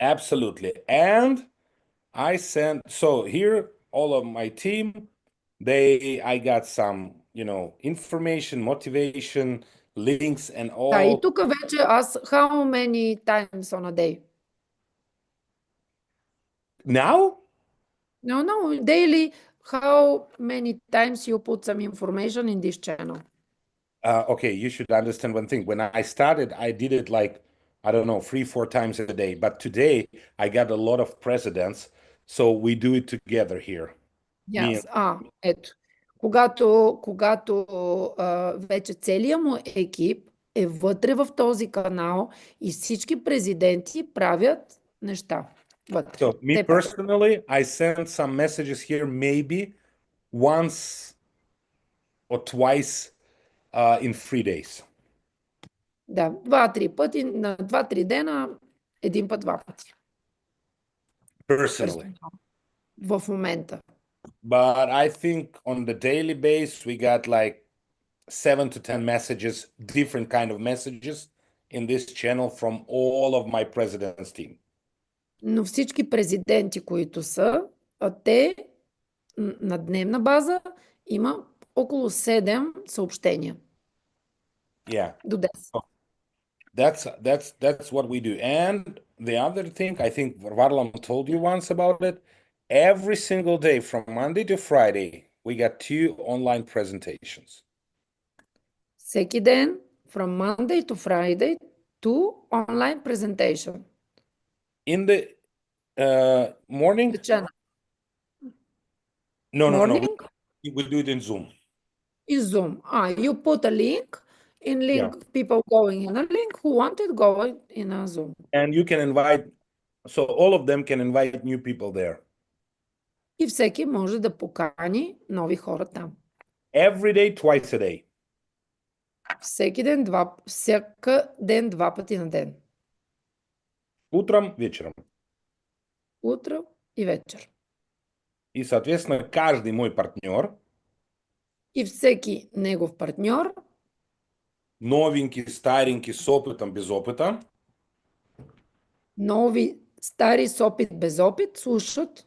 Absolutely. And I sent so here all of my team, I got some, information, motivation, links and Да, и all. тук вече аз, how many times on a day? Now, No, daily, how many times you put some information in this channel? okay, you should understand one thing. When I started, I did it like, I don't know, 3, 4 times a day. But today I got a lot of presidents, so we do it together here. Me and Ето. Когато вече целият му екип е вътре в този канал и всички президенти правят неща вътре. so me Те правят. personally, I send some messages here maybe once or twice in 3 days. Да, 2-3 пъти, на 2-3 дена, един път, два пъти. Personally. В момента. But I think on the daily base, we got like 7 to 10 messages, different kind of messages in this channel from all of my president's team. Но всички президенти, които са, те на дневна база има около 7 съобщения. Yeah. До 10. That's what we do. And the other thing, I think Varlam told you once about it. Every single day from Monday to Friday, we got 2 online presentations. Всеки ден, from Monday to Friday, 2 online presentation. In the morning? The channel. No. Morning? We do it in Zoom. In Zoom. You put a link, in Yeah. link, people going in a link who wanted going in a Zoom. And you can invite, so all of them can invite new people there. И всеки може да покани нови хора там. Every day, twice a day. Всяка ден, 2 пъти на ден. Утром, вечером. Утро и вечер. И, соответственно, каждый мой партнер, И всеки негов партньор, новенький, старенький, с опытом, без опыта, нови, стари с опит, без опит, слушат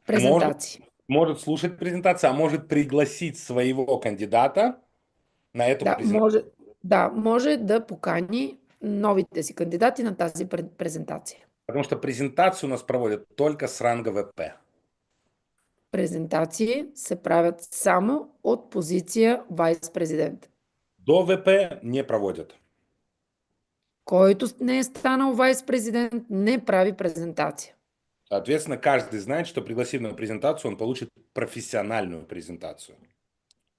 может, презентации. может слушать презентацию, а может пригласить своего кандидата на эту Да, презентацию. може да покани новите си кандидати на тази презентация. Потому что презентацию у нас проводят только с ранга ВП. Презентации се правят само от позиция вайс-президент. До ВП не проводят. Който не е станал вайс-президент, не прави презентация. Соответственно, каждый знает, что пригласив на презентацию, он получит профессиональную презентацию.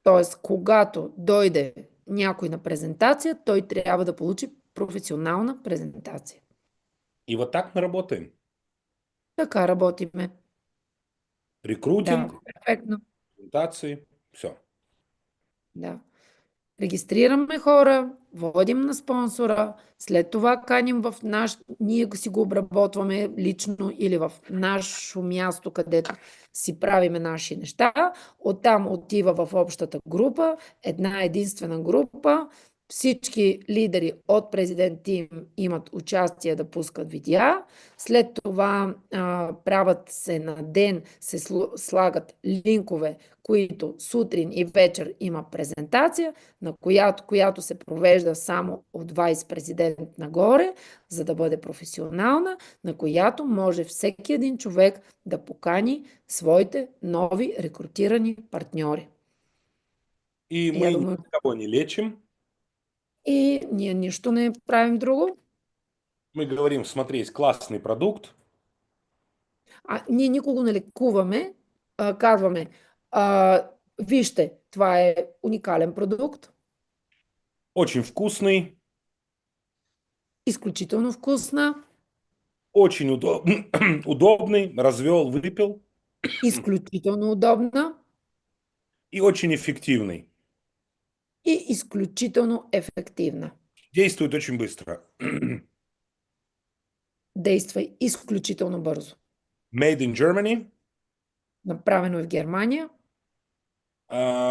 Тоест, когато дойде някой на презентация, той трябва да получи професионална презентация. И вот так мы работаем. Така работиме. Рекрутинг, Да, перфектно. презентации, все. Да. Регистрираме хора, водим на спонсора, след това каним в ние си го обработваме лично или в нашето място, където си правиме наши неща. Оттам отива в общата група, една единствена група. Всички лидери от президент Тим имат участие да пускат видеа. След това правят се на ден, се слагат линкове, които сутрин и вечер има презентация, на която се провежда само от вайс-президент нагоре, за да бъде професионална, на която може всеки един човек да покани своите нови рекрутирани партньори. И мы никого не лечим. И ние нищо не правим друго. Мы говорим, смотри, есть классный продукт. Ние никого не лекуваме, казваме, вижте, това е уникален продукт. Очень вкусный. Изключително вкусна. Очень удобный, развел, выпил. Изключително удобна. И очень эффективный. И изключително ефективна. Действует очень быстро. Действа изключително бързо. Made in Germany. Направено е в Германия.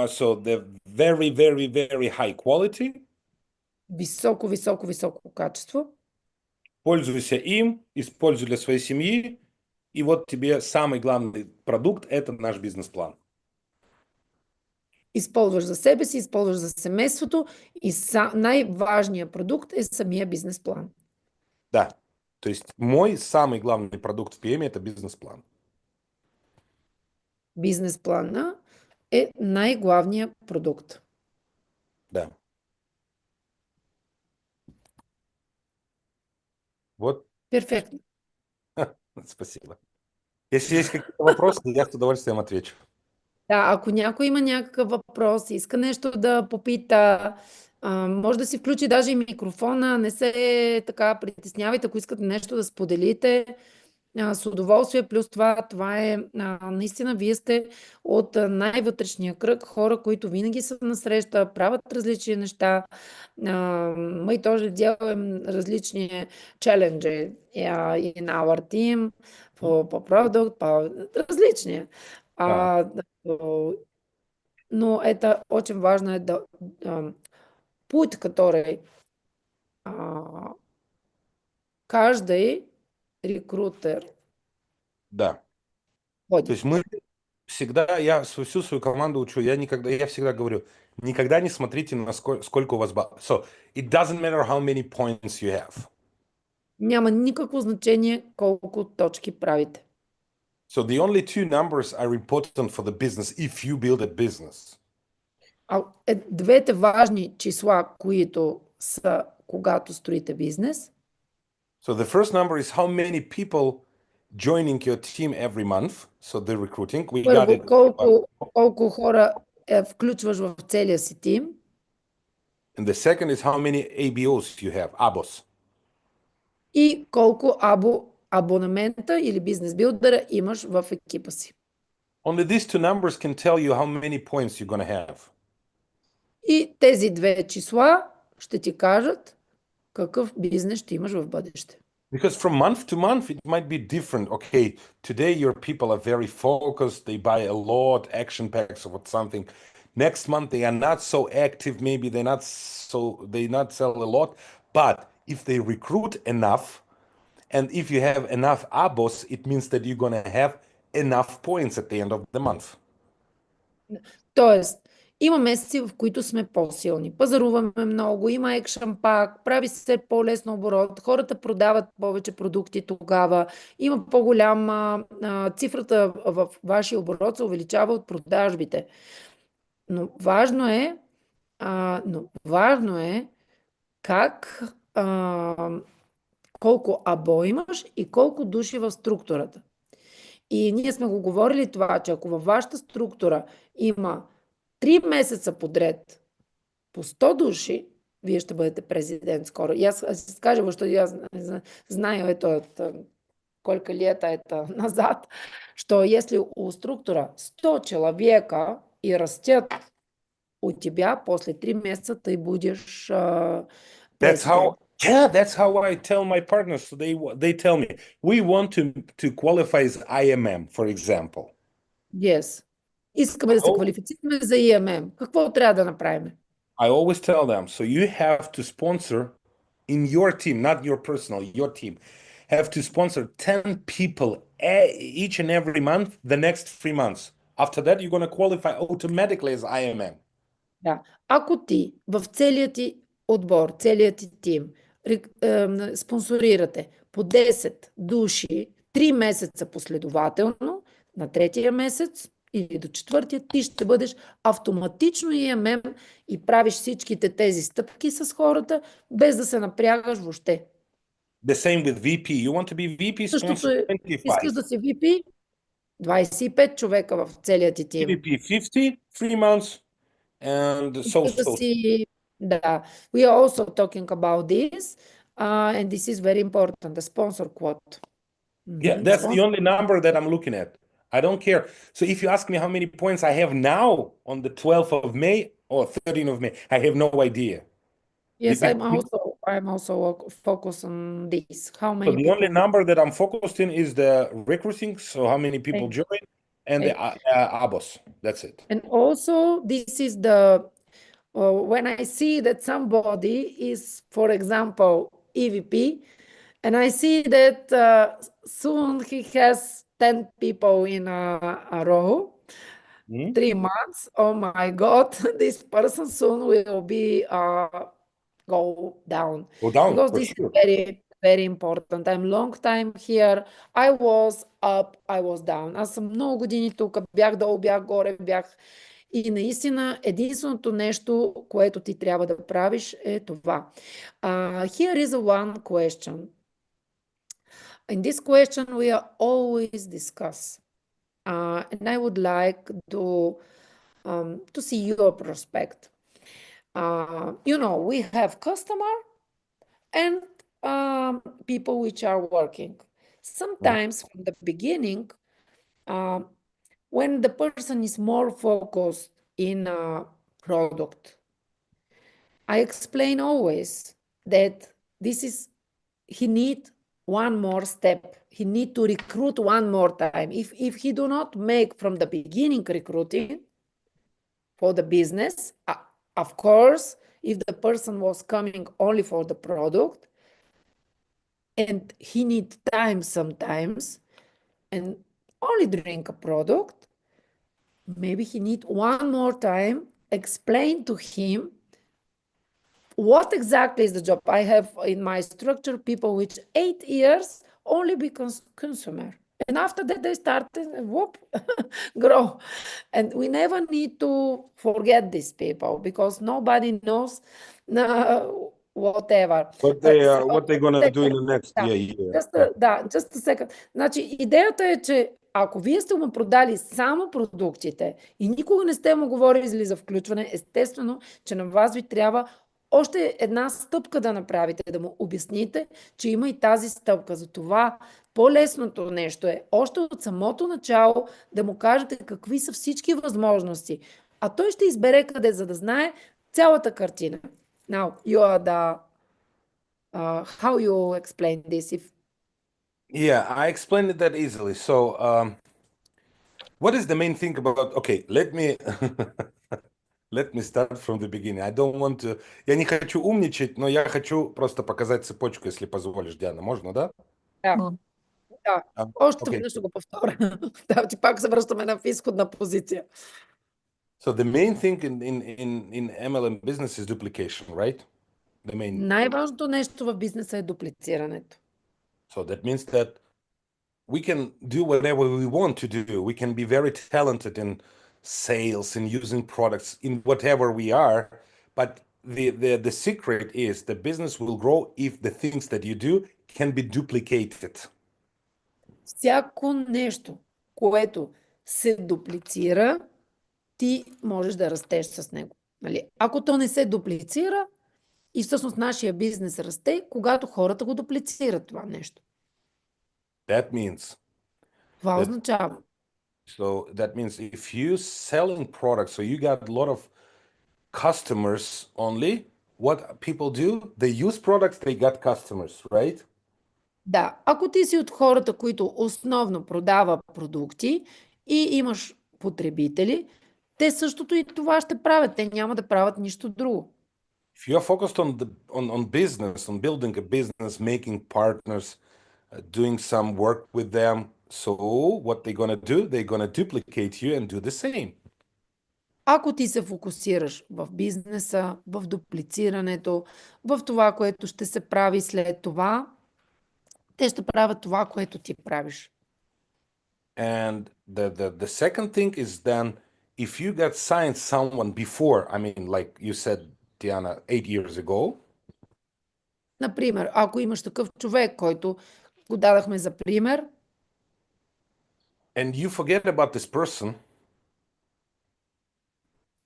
So the very, very, very high quality. Високо, високо, високо качество. Пользуйся им, используй для своей семьи. И вот тебе самый главный продукт – это наш бизнес-план. Използваш за себе си, използваш за семейството и най-важният продукт е самия бизнес план. Да, то есть мой самый главный продукт в PM – это бизнес-план. Бизнес плана е най-главният продукт. Да. Вот. Перфектно. Спасибо. Если есть какие-то вопросы, я с удовольствием отвечу. Да, ако някой има някакъв въпрос, иска нещо да попита, може да си включи даже и микрофона, не се така притеснявайте, ако искате нещо да споделите. С удоволствие, плюс това е наистина, вие сте от най-вътрешния кръг, хора, които винаги са на среща, правят различни неща. Мы тоже делаем различные челленджи in our team по продукт, различные. Но это очень важно, это путь, который каждый рекрутер Да. ходит. То есть мы всегда, я всю свою команду учу, я всегда говорю, никогда не смотрите, на сколько у вас баллов. So, it doesn't matter how many points you have. Няма никакво значение колко точки правите. So the only two numbers are important for the business if you build a business. Двете важни числа, които са когато строите бизнес. So the first number is how many people joining your team every month. So the recruiting, we got Първо, it. колко хора включваш в целия си тим? And the second is how many ABOs you have, ABOs. И колко абонамента или бизнес билдера имаш в екипа си. Only these two numbers can tell you how many points you're going to have. И тези две числа ще ти кажат какъв бизнес ще имаш в бъдеще. Because from month to month, it might be different. Okay, today your people are very focused. They buy a lot, action packs or something. Next month they are not so active. Maybe they not sell a lot. But if they recruit enough, and if you have enough abos, it means that you're gonna have enough points at the end of the month. Тоест, има месеци, в които сме по-силни. Пазаруваме много, има екшън пак, прави се по-лесно оборот, хората продават повече продукти тогава, има по-голяма цифрата в вашия оборот се увеличава от продажбите. Но важно е как колко або имаш и колко души в структурата. И ние сме го говорили това, че ако във вашата структура има 3 месеца подред по 100 души, вие ще бъдете президент скоро. И аз скажа, защото я знаю сколько лет это назад, что если у структура 100 человека и растет у тебя, после 3 месяца ты будешь президент. That's how I tell my partners. So they tell me we want to qualify as IMM, for example. Yes. Искаме да се квалифицираме за IMM. Какво трябва да направим? I always tell them, so you have to sponsor in your team, not your personal, your team, have to sponsor 10 people each and every month the next 3 months. After that, you're going to qualify automatically as IMM. Да. Ако ти в целият ти отбор, целият ти тим спонсорирате по 10 души 3 месеца последователно, на третия месец или до четвъртия ти ще бъдеш автоматично ИММ и правиш всичките тези стъпки с хората, без да се напрягаш въобще. The same with VP. You want to be VP, sponsor 25. Искаш да си VP, 25 човека в целият ти тим. VP 50, 3 months, and so. Да. We are also talking about this, and this is very important, the sponsor quote. Yeah, that's the only number that I'm looking at. I don't care. So if you ask me how many points I have now on the 12th of May or 13th of May, I have no idea. Yes, I'm also focused on this. How many So the people? only number that I'm focused in is the recruiting, so how many people join, and the ABOS. That's it. And also, this is when I see that somebody is, for example, EVP, and I see that soon he has 10 people in a row, 3 months. Oh my God, this person soon will be go down. Because this is very, very important. I'm long time here. I was up, I was down. Аз съм много години тук, бях долу, бях горе, бях. И наистина единственото нещо, което ти трябва да правиш е това. Here is one question. In this question we are always discuss. And I would like to see your perspective. We have customer and people which are working. Sometimes from the beginning, when the person is more focused in a product, I explain always that he need one more step. He need to recruit one more time. If he do not make from the beginning recruiting for the business, of course, if the person was coming only for the product, and he need time sometimes, and only drink a product, maybe he need one more time, explain to him what exactly is the job. I have in my structure people which 8 years only become consumer. And after that, they start grow. And we never need to forget these people because nobody knows whatever. What they gonna do in the next Да, year? just Yeah. да, just a second. Значи, идеята е, че ако вие сте му продали само продуктите и никога не сте му говорили за включване, естествено, че на вас ви трябва още една стъпка да направите, да му обясните, че има и тази стъпка. Затова по-лесното нещо е още от самото начало да му кажете какви са всички възможности. А той ще избере къде, за да знае цялата картина. Now, you are the how you explain this if Yeah, I explained it that easily. So, what is the main thing about? Okay, let me let me start from the beginning. I don't want to. Я не хочу умничать, но я хочу просто показать цепочку, если позволишь, Диана. Можно, да? да, да. Още Okay. веднъж ще го повторя. Да, че пак се връщаме в изходна позиция. So the main thing in MLM business is duplication, right? The main. Най-важното нещо в бизнеса е дуплицирането. So that means that we can do whatever we want to do. We can be very talented in sales and using products in whatever we are, but the secret is the business will grow if the things that you do can be duplicated. Всяко нещо, което се дуплицира, ти можеш да растеш с него. Нали? Ако то не се дуплицира, и всъщност нашия бизнес расте, когато хората го дуплицират това нещо. That means Това that означава. so that means if you selling products, so you got a lot of customers only, what people do, they use products, they got customers, right? Да, ако ти си от хората, които основно продава продукти и имаш потребители, те същото и това ще правят. Те няма да правят нищо друго. If you're focused on business, on building a business, making partners, doing some work with them, so what they're gonna do, they're gonna duplicate you and do the same. Ако ти се фокусираш в бизнеса, в дуплицирането, в това, което ще се прави след това, те ще правят това, което ти правиш. And the second thing is then if you got signed someone before, I mean, like you said, Diana, 8 years ago, Например, ако имаш такъв човек, който го дадахме за пример, and you forget about this person,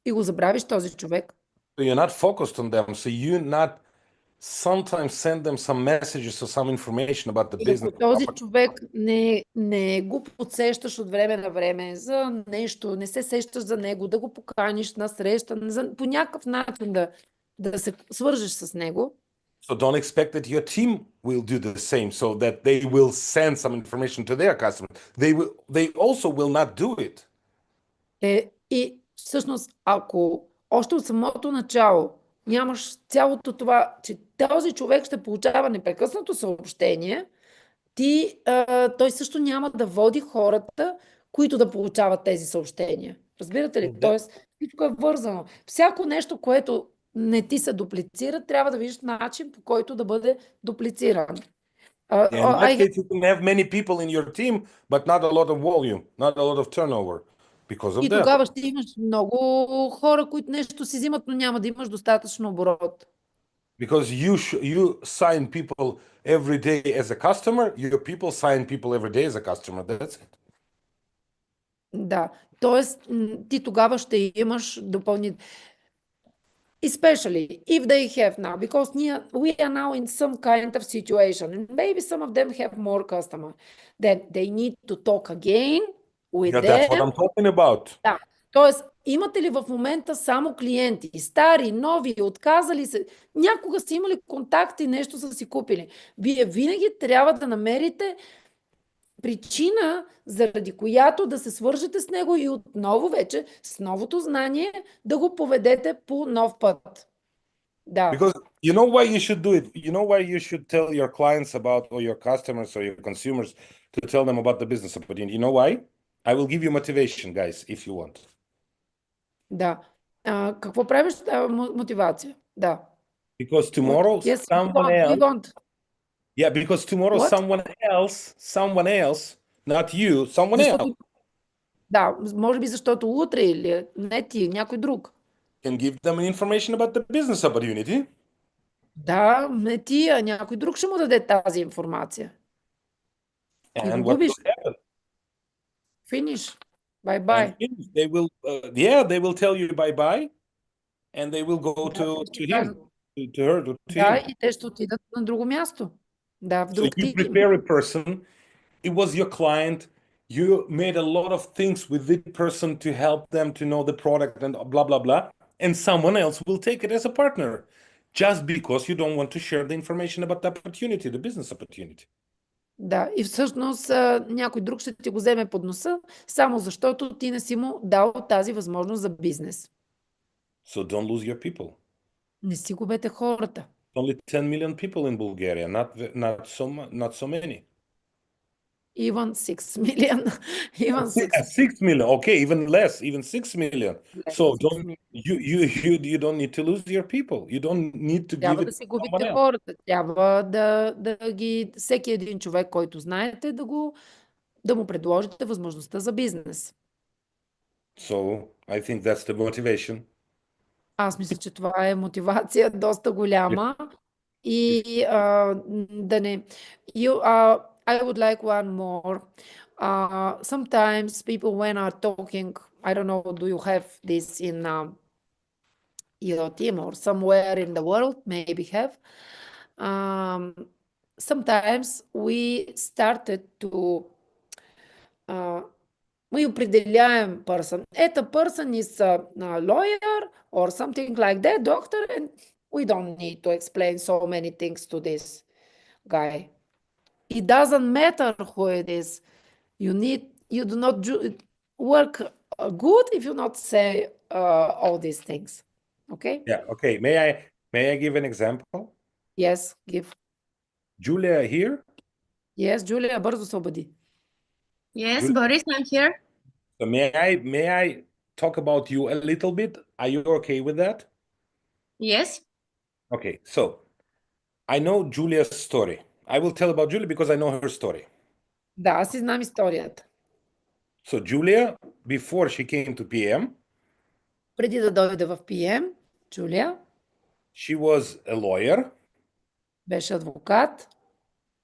и го забравиш този човек, so you're not focused on them, so you not sometimes send them some messages or some information about the и business. ако този човек не го подсещаш от време на време за нещо, не се сещаш за него, да го поканиш на среща, по някакъв начин да се свържеш с него, So don't expect that your team will do the same, so that they will send some information to their customers. They also will not do it. И всъщност, ако още от самото начало нямаш цялото това, че този човек ще получава непрекъснато съобщение, той също няма да води хората, които да получават тези съобщения. Разбирате ли? Да. Тоест, всичко е вързано. Всяко нещо, което не ти се дуплицира, трябва да видиш начин, по който да бъде дуплициран. In that case, you can have many people in your team, but not a lot of volume, not a lot of turnover because of И that. тогава ще имаш много хора, които нещо си взимат, но няма да имаш достатъчно оборот. Because you sign people every day as a customer, your people sign people every day as a customer. That's it. Да, т.е. ти тогава ще имаш допълнително. Especially if they have now, because we are now in some kind of situation, and maybe some of them have more customers, then they need to talk again with Yeah, that's what them. I'm talking about. Да, т.е. имате ли в момента само клиенти, стари, нови, отказали се, някога са имали контакти, нещо са си купили. Вие винаги трябва да намерите причина, заради която да се свържете с него и отново вече с новото знание да го поведете по нов път. Да. Because you know why you should do it. You know why you should tell your clients about, or your customers or your consumers to tell them about the business opportunity. You know why? I will give you motivation, guys, if you want. Да. Какво правиш? Мотивация. Да. Because tomorrow Yes, someone we else. want. Yeah, because tomorrow What? someone else, not you, someone Защото, else да, може би защото утре или не ти, някой друг. can give them information about the business opportunity. Да, не ти, а някой друг ще му даде тази информация. И го And what губиш. will happen? Финиш. And Бай-бай. finish. They will, yeah, they will tell you bye bye, and they will go Да, те to ще him, кажат. to her, to Да, him. и те ще отидат на друго място. Да, в So друг you тим. prepare a person. It was your client. You made a lot of things with the person to help them to know the product and blah blah blah. And someone else will take it as a partner, just because you don't want to share the information about the opportunity, the business opportunity. Да, и всъщност някой друг ще ти го вземе под носа, само защото ти не си му дал тази възможност за бизнес. So don't lose your people. Не си губете хората. Only 10 million people in Bulgaria, not so many. Even 6 million. Even 6 6 million, okay, even less, even 6 million. million. So 6 don't million. you don't need to lose your people. You don't need to give Трябва it да to си someone губите else. хората. Трябва да ги... Всеки един човек, който знаете, да му предложите възможността за бизнес. So I think that's the motivation. Аз мисля, че това е мотивация доста голяма. И да не... I would like one more. Sometimes people when are talking, I don't know, do you have this in your team or somewhere in the world? Maybe have. Um, Sometimes we started to we определяем person. Это person is a lawyer or something like that, doctor, and we don't need to explain so many things to this guy. It doesn't matter who it is. You do not work good if you not say all these things. Okay? Yeah, okay. May I give an example? Yes, give. Julia here. Yes, Julia, бързо се обади. Yes, Julia, Boris, I'm here. so may I talk about you a little bit? Are you okay with that? Yes. Okay, so I know Julia's story. I will tell about Julia because I know her story. Да, аз си знам историята. So Julia, before she came to PM, Преди да дойде в PM, Джулия she was a lawyer, беше адвокат,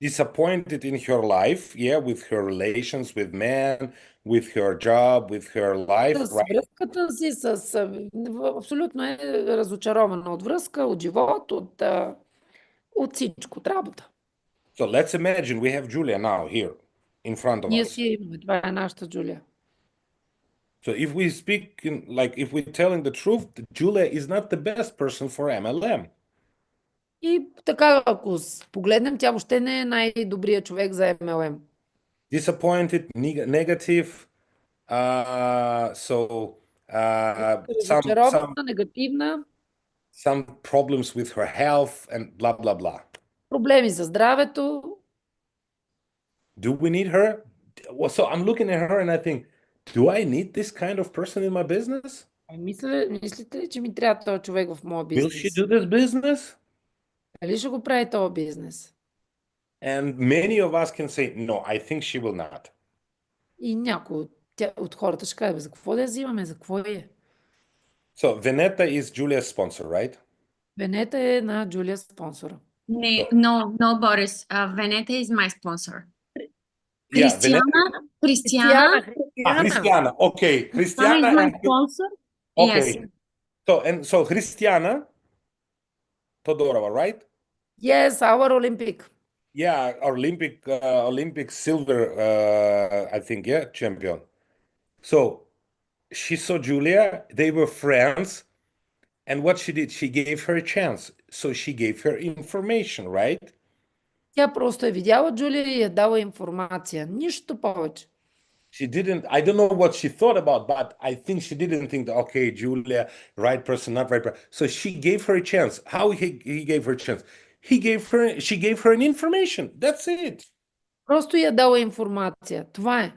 disappointed in her life, yeah, with her relations with men, with her job, with her life, с right? връзката си, абсолютно е разочарована от връзка, от живот, от всичко, от работа. So let's imagine we have Julia now here in front of Ние us. си я имаме. Това е нашата Джулия. So if we speak like if we're telling the truth, Julia is not the best person for MLM. И така, ако погледнем, тя въобще не е най-добрият човек за MLM. Disappointed, negative. So Разочарована, негативна, some problems with her health and blah blah blah. проблеми за здравето. Do we need her? Well, so I'm looking at her and I think, do I need this kind of person in my business? Мислите ли, че ми трябва този човек в моя Will she бизнес? do this business? Дали ще го прави този бизнес? And many of us can say, no, I think she will not. И някой от хората ще каже, за какво да я взимаме, за какво е? So Veneta is Julia's sponsor, right? Венета е на Джулия спонсора. No, Boris. Veneta is my sponsor. Yeah, Cristiana, Кристияна. Cristiana. Okay, Cristiana is Cristiana my and sponsor. okay. Yes. So Cristiana Todorova, right? Yes, our Olympic. Yeah, Olympic silver, I think, yeah, champion. So she saw Julia, they were friends, and what she did, she gave her a chance. So she gave her information, right? Тя просто е видяла Джулия и е дала информация. Нищо повече. She didn't, I don't know what she thought about, but I think she didn't think that, okay, Julia, right person, not right person. So she gave her a chance. How he gave her a chance? She gave her an information. That's it. Просто я дала информация. Това е.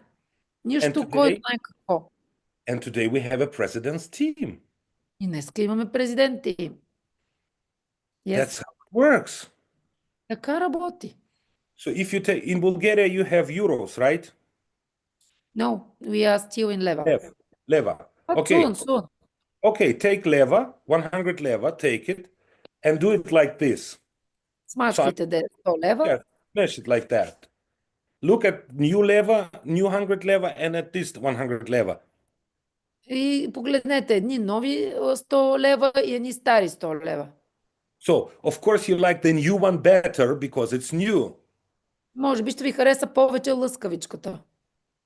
Нищо, кой знае какво. And today we have a president's team. И днеска имаме президенти. Yes. That's how it works. Така работи. So if you take in Bulgaria, you have euros, right? No, we are still in leva. Leva. But Okay. soon. Okay, take leva, 100 leva, take it, and do it like this. So I'm, Смачкайте 100 лева yeah, smash it like that. Look at new lever, new 100 lever, and at least 100 lever. и погледнете едни нови 100 лева и едни стари 100 лева. So, of course, you like the new one better because it's new. Може би ще ви хареса повече лъскавичката.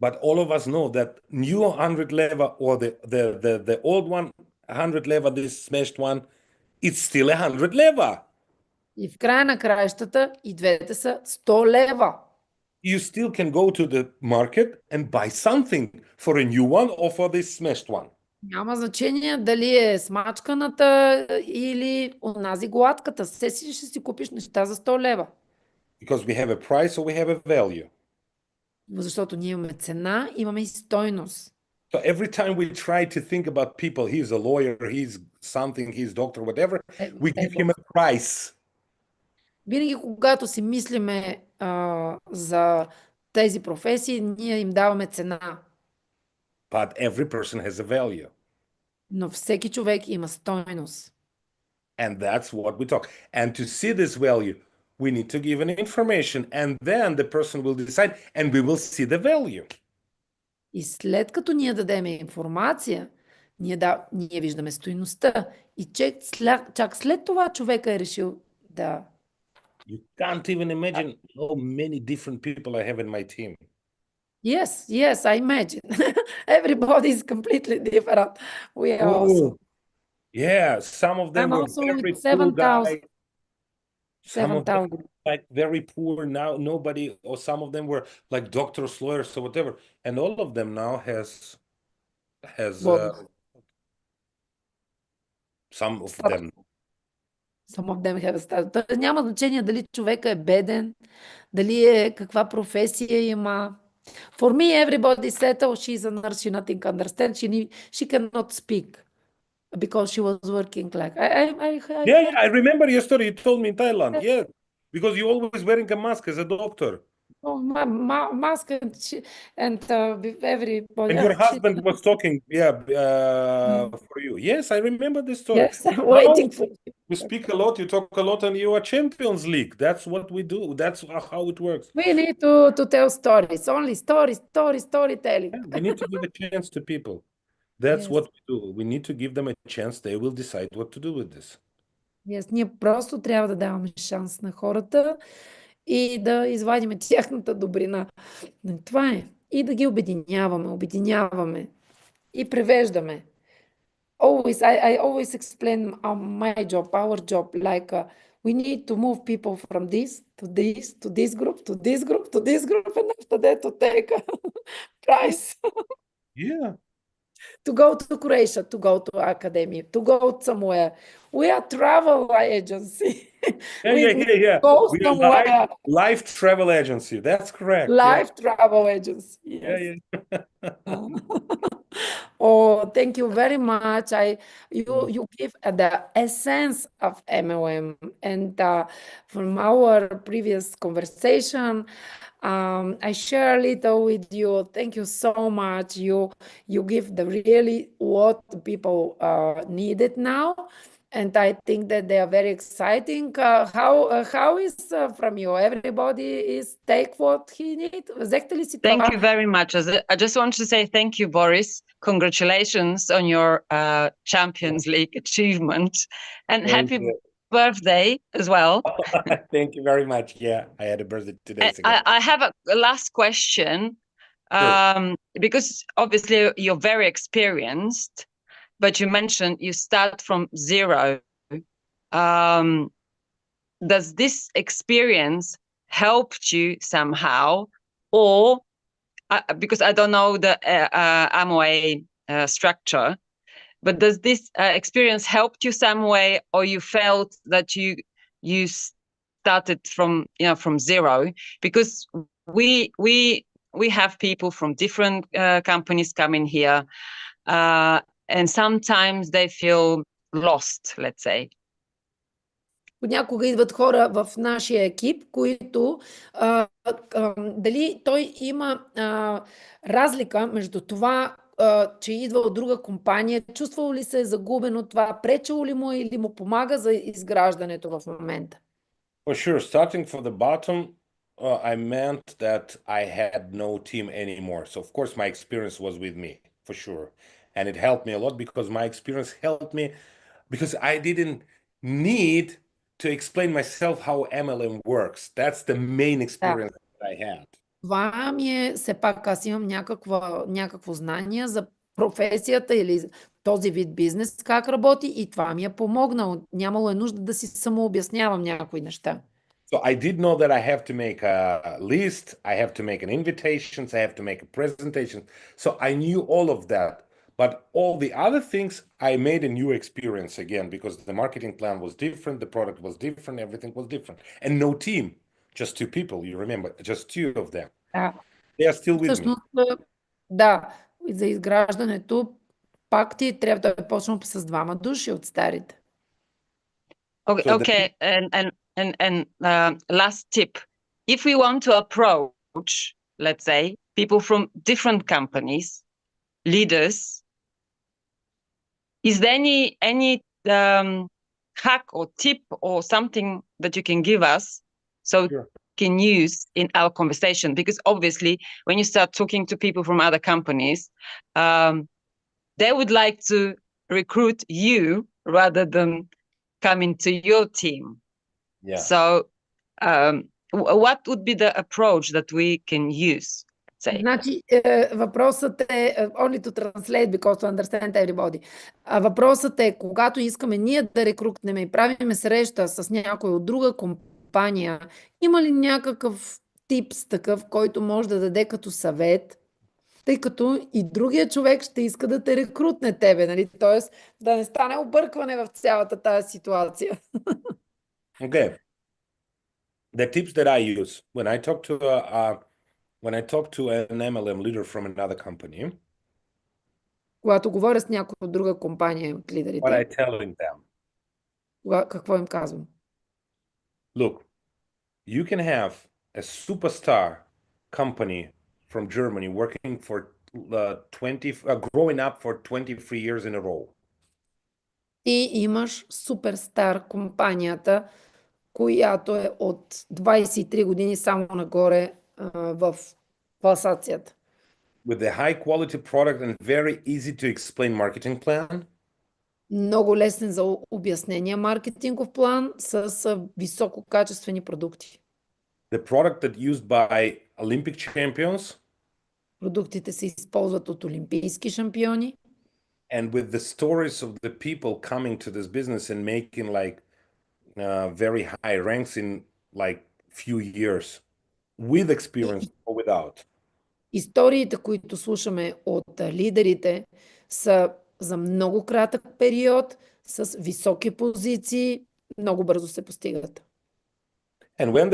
But all of us know that new 100 lever or the old one, 100 lever, this smashed one, it's still 100 lever. И в края на краищата и двете са 100 лева. You still can go to the market and buy something for a new one or for this smashed one. Няма значение дали е смачканата или онази гладката. Все си ще си купиш неща за 100 лева. Because we have a price or we have a value. Защото ние имаме цена, имаме и стойност. So every time we try to think about people, he's a lawyer, he's something, he's doctor, whatever, we give him a price. Винаги, когато си мислиме за тези професии, ние им даваме цена. But every person has a value. Но всеки човек има стойност. And that's what we talk. And to see this value, we need to give an information, and then the person will decide, and we will see the value. И след като ние дадем информация, ние виждаме стойността. И чак след това човека е решил да... You can't even imagine how many different people I have in my team. Yes, I imagine. Everybody is completely different. We are also. Yeah, some of them I'm were also very with poor 7,000. guys. Some of them 7,000. like very poor now, nobody, or some of them were like doctors, lawyers, or whatever. And all of them now has some of them. Some of them have started. Тоест няма значение дали човека е беден, дали е каква професия има. For me, everybody said, oh, she's a nurse, she nothing understands, she cannot speak because she was working like... Yeah, I remember your story. You told me in Thailand. Yeah, because you always wearing a mask as a doctor. Oh, mask and everybody... And your husband was talking, for you. Yes, I remember this story. Yes, I'm waiting for you. You speak a lot, you talk a lot, and you are Champions League. That's what we do. That's how it works. We need to tell stories. Only storytelling. Yeah, we need to give a chance to people. That's Yes. what we do. We need to give them a chance. They will decide what to do with this. Yes, ние просто трябва да даваме шанс на хората и да извадим тяхната добрина. Това е. И да ги обединяваме и превеждаме. I always explain my job, our job, like we need to move people from this to this, to this group, to this group, to this group, and after that to take a prize. Yeah. To go to Croatia, to go to academy, to go somewhere. We are travel agency. Yeah. Go We are somewhere. life travel agency. That's correct. Life travel agency. Yes. Yeah. Oh, thank you very much. You give the essence of MLM, and from our previous conversation, I share a little with you. Thank you so much. You give the really what people needed now, and I think that they are very exciting. How is from you? Everybody is take what he need. Взехте ли си Thank това? you very much. I just want to say thank you, Boris. Congratulations on your Champions League achievement, and Thank happy you. birthday as well. Thank you very much. Yeah, I had a birthday 2 days ago. I have a last question, because obviously you're very experienced, but you mentioned you start from zero. Does this experience help you somehow, or because I don't know the Amway structure, but does this experience help you some way, or you felt that you started from zero? Because we have people from different companies coming here, and sometimes they feel lost, let's say. Понякога идват хора в нашия екип, които дали той има разлика между това, че идва от друга компания, чувствало ли се е загубен от това, пречело ли му или му помага за изграждането в момента? For sure, starting from the bottom, I meant that I had no team anymore. So of course my experience was with me, for sure. And it helped me a lot because my experience helped me because I didn't need to explain myself how MLM works. That's the main Да. experience that I had. Това ми е, все пак аз имам някакво знание за професията или този вид бизнес, как работи и това ми е помогнало. Нямало е нужда да си самообяснявам някои неща. So I did know that I have to make a list, I have to make an invitations, I have to make a presentation. So I knew all of that. But all the other things, I made a new experience again because the marketing plan was different, the product was different, everything was different. And no team, just two people, you remember, just two of them. Да. They are still with me. Всъщност, да, за изграждането пак ти трябва да е почнал с двама души от старите. Okay, So okay. And last tip. If we want to approach, let's say, people from different companies, leaders, is there any hack or tip or something that you can give us so Sure. we can use in our conversation? Because obviously, when you start talking to people from other companies, they would like to recruit you rather than come into your team. Yeah. So what would be the approach that we can use? Say. Значи, въпросът е, only to translate because to understand everybody. Въпросът е, когато искаме ние да рекрутнем и правиме среща с някой от друга компания, има ли някакъв типс такъв, който може да даде като съвет, тъй като и другия човек ще иска да те рекрутне тебе, нали? Тоест да не стане объркване в цялата тази ситуация. Okay. The tips that I use when I talk to an MLM leader from another company, Когато говоря с някой от друга компания от what лидерите, I telling them, какво им казвам? look, you can have a superstar company from Germany working for growing up for 23 years in a row. Ти имаш суперстар компанията, която е от 23 години само нагоре в класацията. With a high quality product and very easy to explain marketing plan. Много лесен за обяснение маркетингов план с висококачествени продукти. The product that used by Olympic champions. Продуктите се използват от олимпийски шампиони. And with the stories of the people coming to this business and making like very high ranks in like few years, with experience or without. Историите, които слушаме от лидерите, са за много кратък период, с високи позиции, много бързо се постигат. And when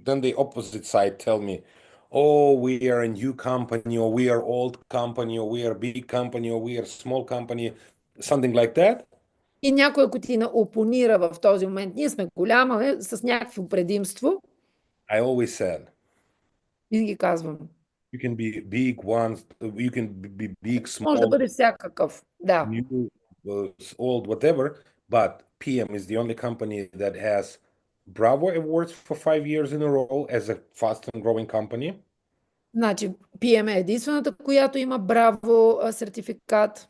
then the opposite side tell me, oh, we are a new company, or we are old company, or we are big company, or we are small company, something like that. И някой, ако ти опонира в този момент, ние сме голяма, с някакво предимство, I always said, винаги казвам, you can be big ones, you can be big, може да small, бъде всякакъв. Да. new, old, whatever, but PM is the only company that has Bravo Awards for 5 years in a row as a fast and growing company. Значи, PM е единствената, която има Браво сертификат.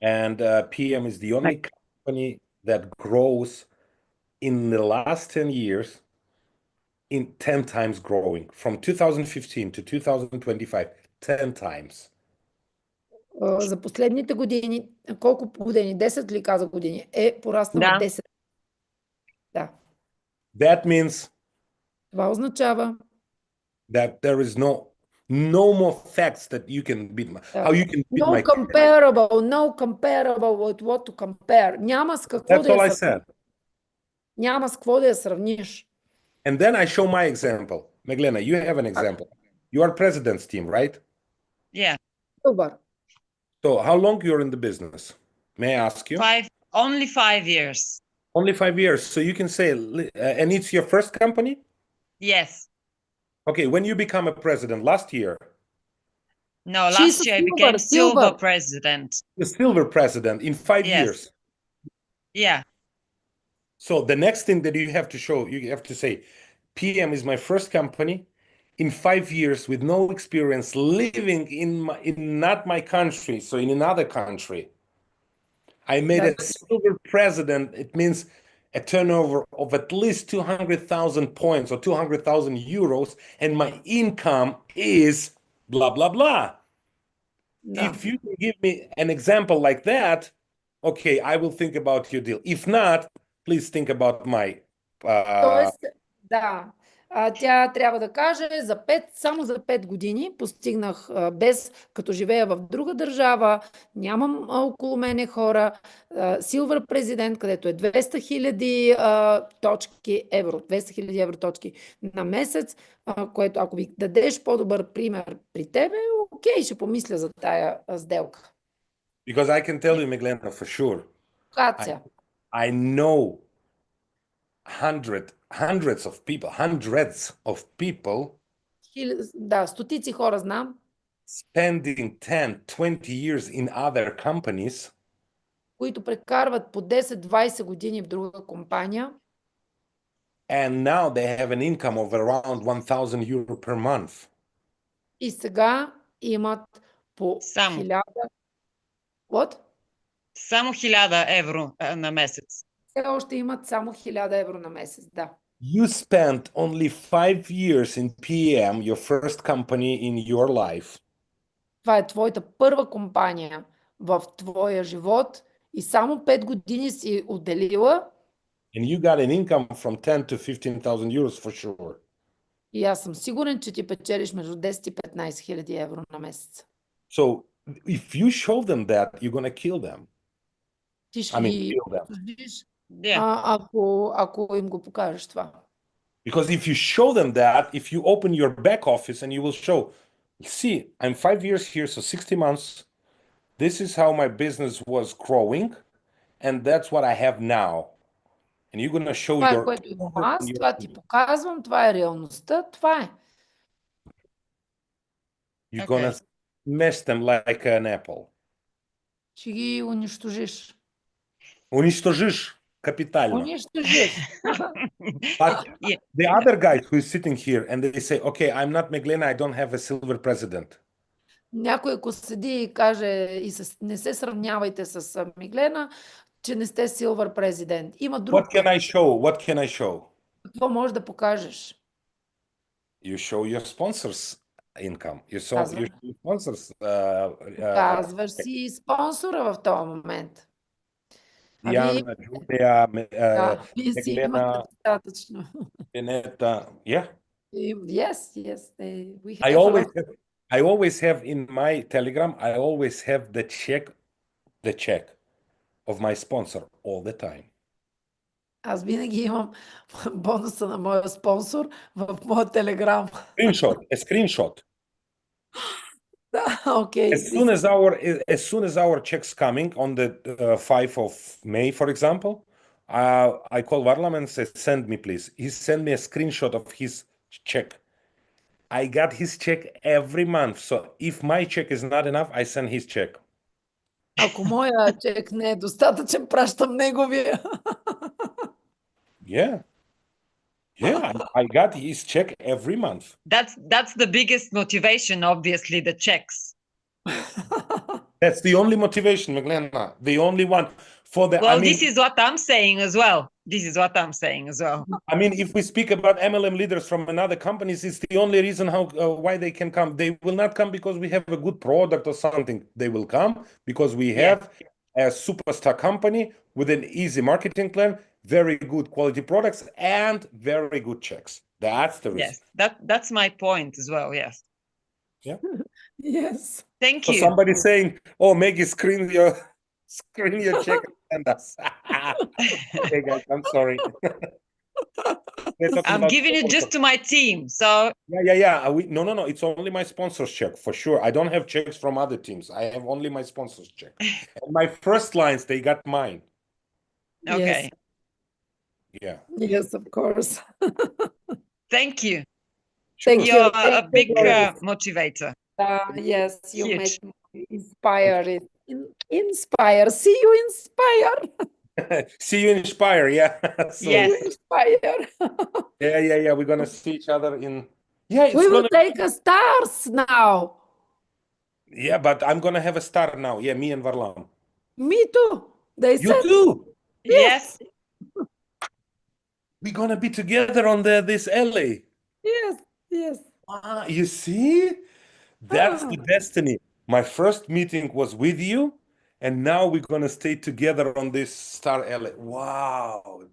And PM is the only company that grows in the last 10 years in 10 times growing from 2015 to 2025, 10 times. За последните години, колко години? 10 ли каза години? Е пораснала 10. Да. That means Това означава that there is no more facts that you can beat how you can beat my no comparable with what to compare. Няма с какво That's all I said. Няма с какво да я сравниш. And then I show my example. Meglena, you have an example. You are president's team, right? Yeah. Добър. So how long you're in the business? May I ask you? Only 5 years. Only 5 years. So you can say, and it's your first company? Yes. Okay, when you become a president last year? No, last year I became silver president. The silver president in 5 years? Yeah. So the next thing that you have to show, you have to say, PM is my first company in 5 years with no experience living in not my country, so in another country. I made a silver president. It means a turnover of at least 200,000 points or 200,000 euros, and my income is blah, blah, blah. Да. If you can give me an example like that, okay, I will think about your deal. If not, please think about my Тоест, да, тя трябва да каже, само за 5 години постигнах, без като живея в друга държава, нямам около мене хора, Silver президент, където е 200 хиляди точки евро, 200 хиляди евро точки на месец, което ако ви дадеш по-добър пример при тебе, окей, ще помисля за тая сделка. because I can tell you, Meglena, for sure. Кация. I know hundreds of people Да, стотици хора знам, spending 10-20 years in other companies които прекарват по 10-20 години в друга компания and now they have an income of around 1,000 euro per month. и сега имат по Само. 1000. What? Само 1000 евро на месец. Все още имат само 1000 евро на месец, да. You spent only 5 years in PM, your first company in your life. Това е твоята първа компания в твоя живот и само 5 години си отделила And you got an income from 10 to 15,000 euros for sure. и аз съм сигурен, че ти печелиш между 10 и 15 хиляди евро на месец. So if you show them that, you're gonna kill them. Ти ще I mean, ги kill them. осъдиш, Yeah. ако им го покажеш това. Because if you show them that, if you open your back office and you will show, see, I'm 5 years here, so 60 months. This is how my business was growing, and that's what I have now. And you're gonna show Това е your което имам аз, това ти показвам, това е реалността, това е. you're gonna smash them like an apple. Ще ги унищожиш. Уничтожишь капитально. Унищожиш. But Yeah. the other guys who is sitting here and they say, okay, I'm not Meglena, I don't have a silver president. Някой ако седи и каже и не се сравнявайте с Миглена, че не сте Silver президент. Има друг. What can I show? What can I show? Какво можеш да покажеш? You show your sponsors income. You show Казвам. your sponsors. Казваш си спонсора в този момент. Diana, Julia, Да, вие си имате Meglena, достатъчно. Benetta. Yeah. Yes, we I have a always lot. have, I always have in my Telegram, I always have the check of my sponsor all the time. Аз винаги имам бонуса на моя спонсор в моя Телеграм. A screenshot. Да, окей. As soon as our check's coming on the 5th of May, for example, I call Varlam and say, send me, please. He sent me a screenshot of his check. I got his check every month. So if my check is not enough, I send his check. Ако моя чек не е достатъчен, пращам неговия. Yeah. Yeah, I got his check every month. That's the biggest motivation, obviously, the checks. That's the only motivation, Meglena. The only one for the. Well, I mean, this is what I'm saying as well. This is what I'm saying as well. I mean, if we speak about MLM leaders from another companies, it's the only reason how why they can come. They will not come because we have a good product or something. They will come because we have a superstar company with an easy marketing plan, very good quality products, and very good checks. That's the reason. Yes, that's my point as well. Yes. Yes. Thank So you. somebody saying, "Oh, Maggie, screen your check and send us." Okay, guys, I'm sorry. We're talking I'm about giving it just sponsors. to my team. So Yeah. No. It's only my sponsors check for sure. I don't have checks from other teams. I have only my sponsors check. And my first lines, they got mine. okay. Yeah. Yes, of course. Thank you. Thank you. You're Thank a you big very motivator. Yes, you Huge. made me inspire. Inspire. See you inspire. See you in Spire, yeah. See you Yes. in Spire. Yeah. We're gonna see each other in. Yeah, it's We will gonna. take a stars now. Yeah, but I'm gonna have a star now. Yeah, me and Varlam. Me too. They You said too. Yes. We're gonna be together on this alley. yes, yes. Ah, you see? That's Ah, the destiny. My first meeting was with you, and now we're gonna stay together on this star alley. Wow.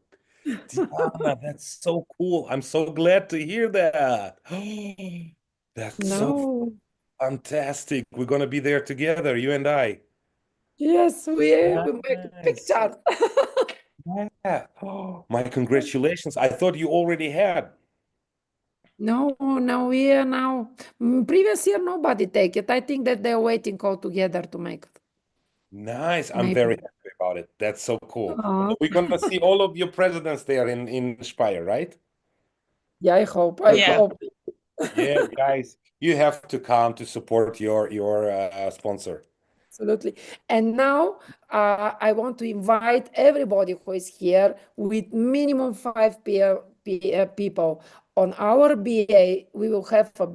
Diana, that's so cool. I'm so glad to hear that. That's so no. fantastic. We're gonna be there together, you and I. Yes, we make Nice. pictures. Yeah. Oh, my congratulations. I thought you already had. No, no, we are now. Previous year, nobody take it. I think that they're waiting all together to make it. Nice. I'm very Maybe. happy about it. That's so cool. Uh, So we're gonna see all of your presidents there in Speyer, right? yeah, I hope. I Yeah. hope. Yeah, guys, you have to come to support your sponsor. Absolutely. And now I want to invite everybody who is here with minimum people. On our BA, we will have a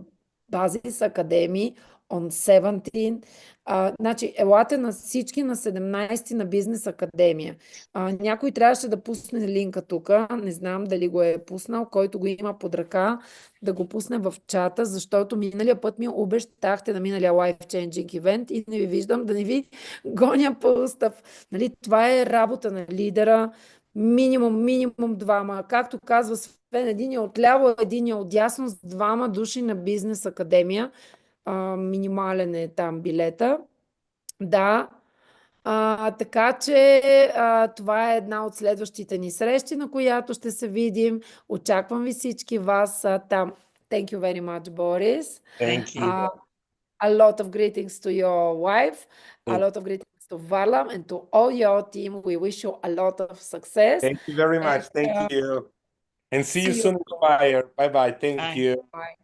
Basis Academy on 17. Значи, елате на всички на 17 на Бизнес Академия. Някой трябваше да пусне линка тук. Не знам дали го е пуснал, който го има под ръка, да го пусне в чата, защото миналия път ми обещахте на миналия Life Changing Event и не ви виждам, да не ви гоня по устав. Нали, това е работа на лидера. Минимум двама. Както казва Свен, един е отляво, един е отдясно, с двама души на Бизнес Академия. Минимален е там билета. Да. Така че това е една от следващите ни срещи, на която ще се видим. Очаквам ви всички вас там. Thank you very much, Boris. Thank you. A lot of greetings to your wife, a lot of greetings to Varlam and to all your team. We wish you a lot of success. Thank you very much. Thank you. And see you see you. soon in Speyer. Bye bye. Thank Bye. you. Bye.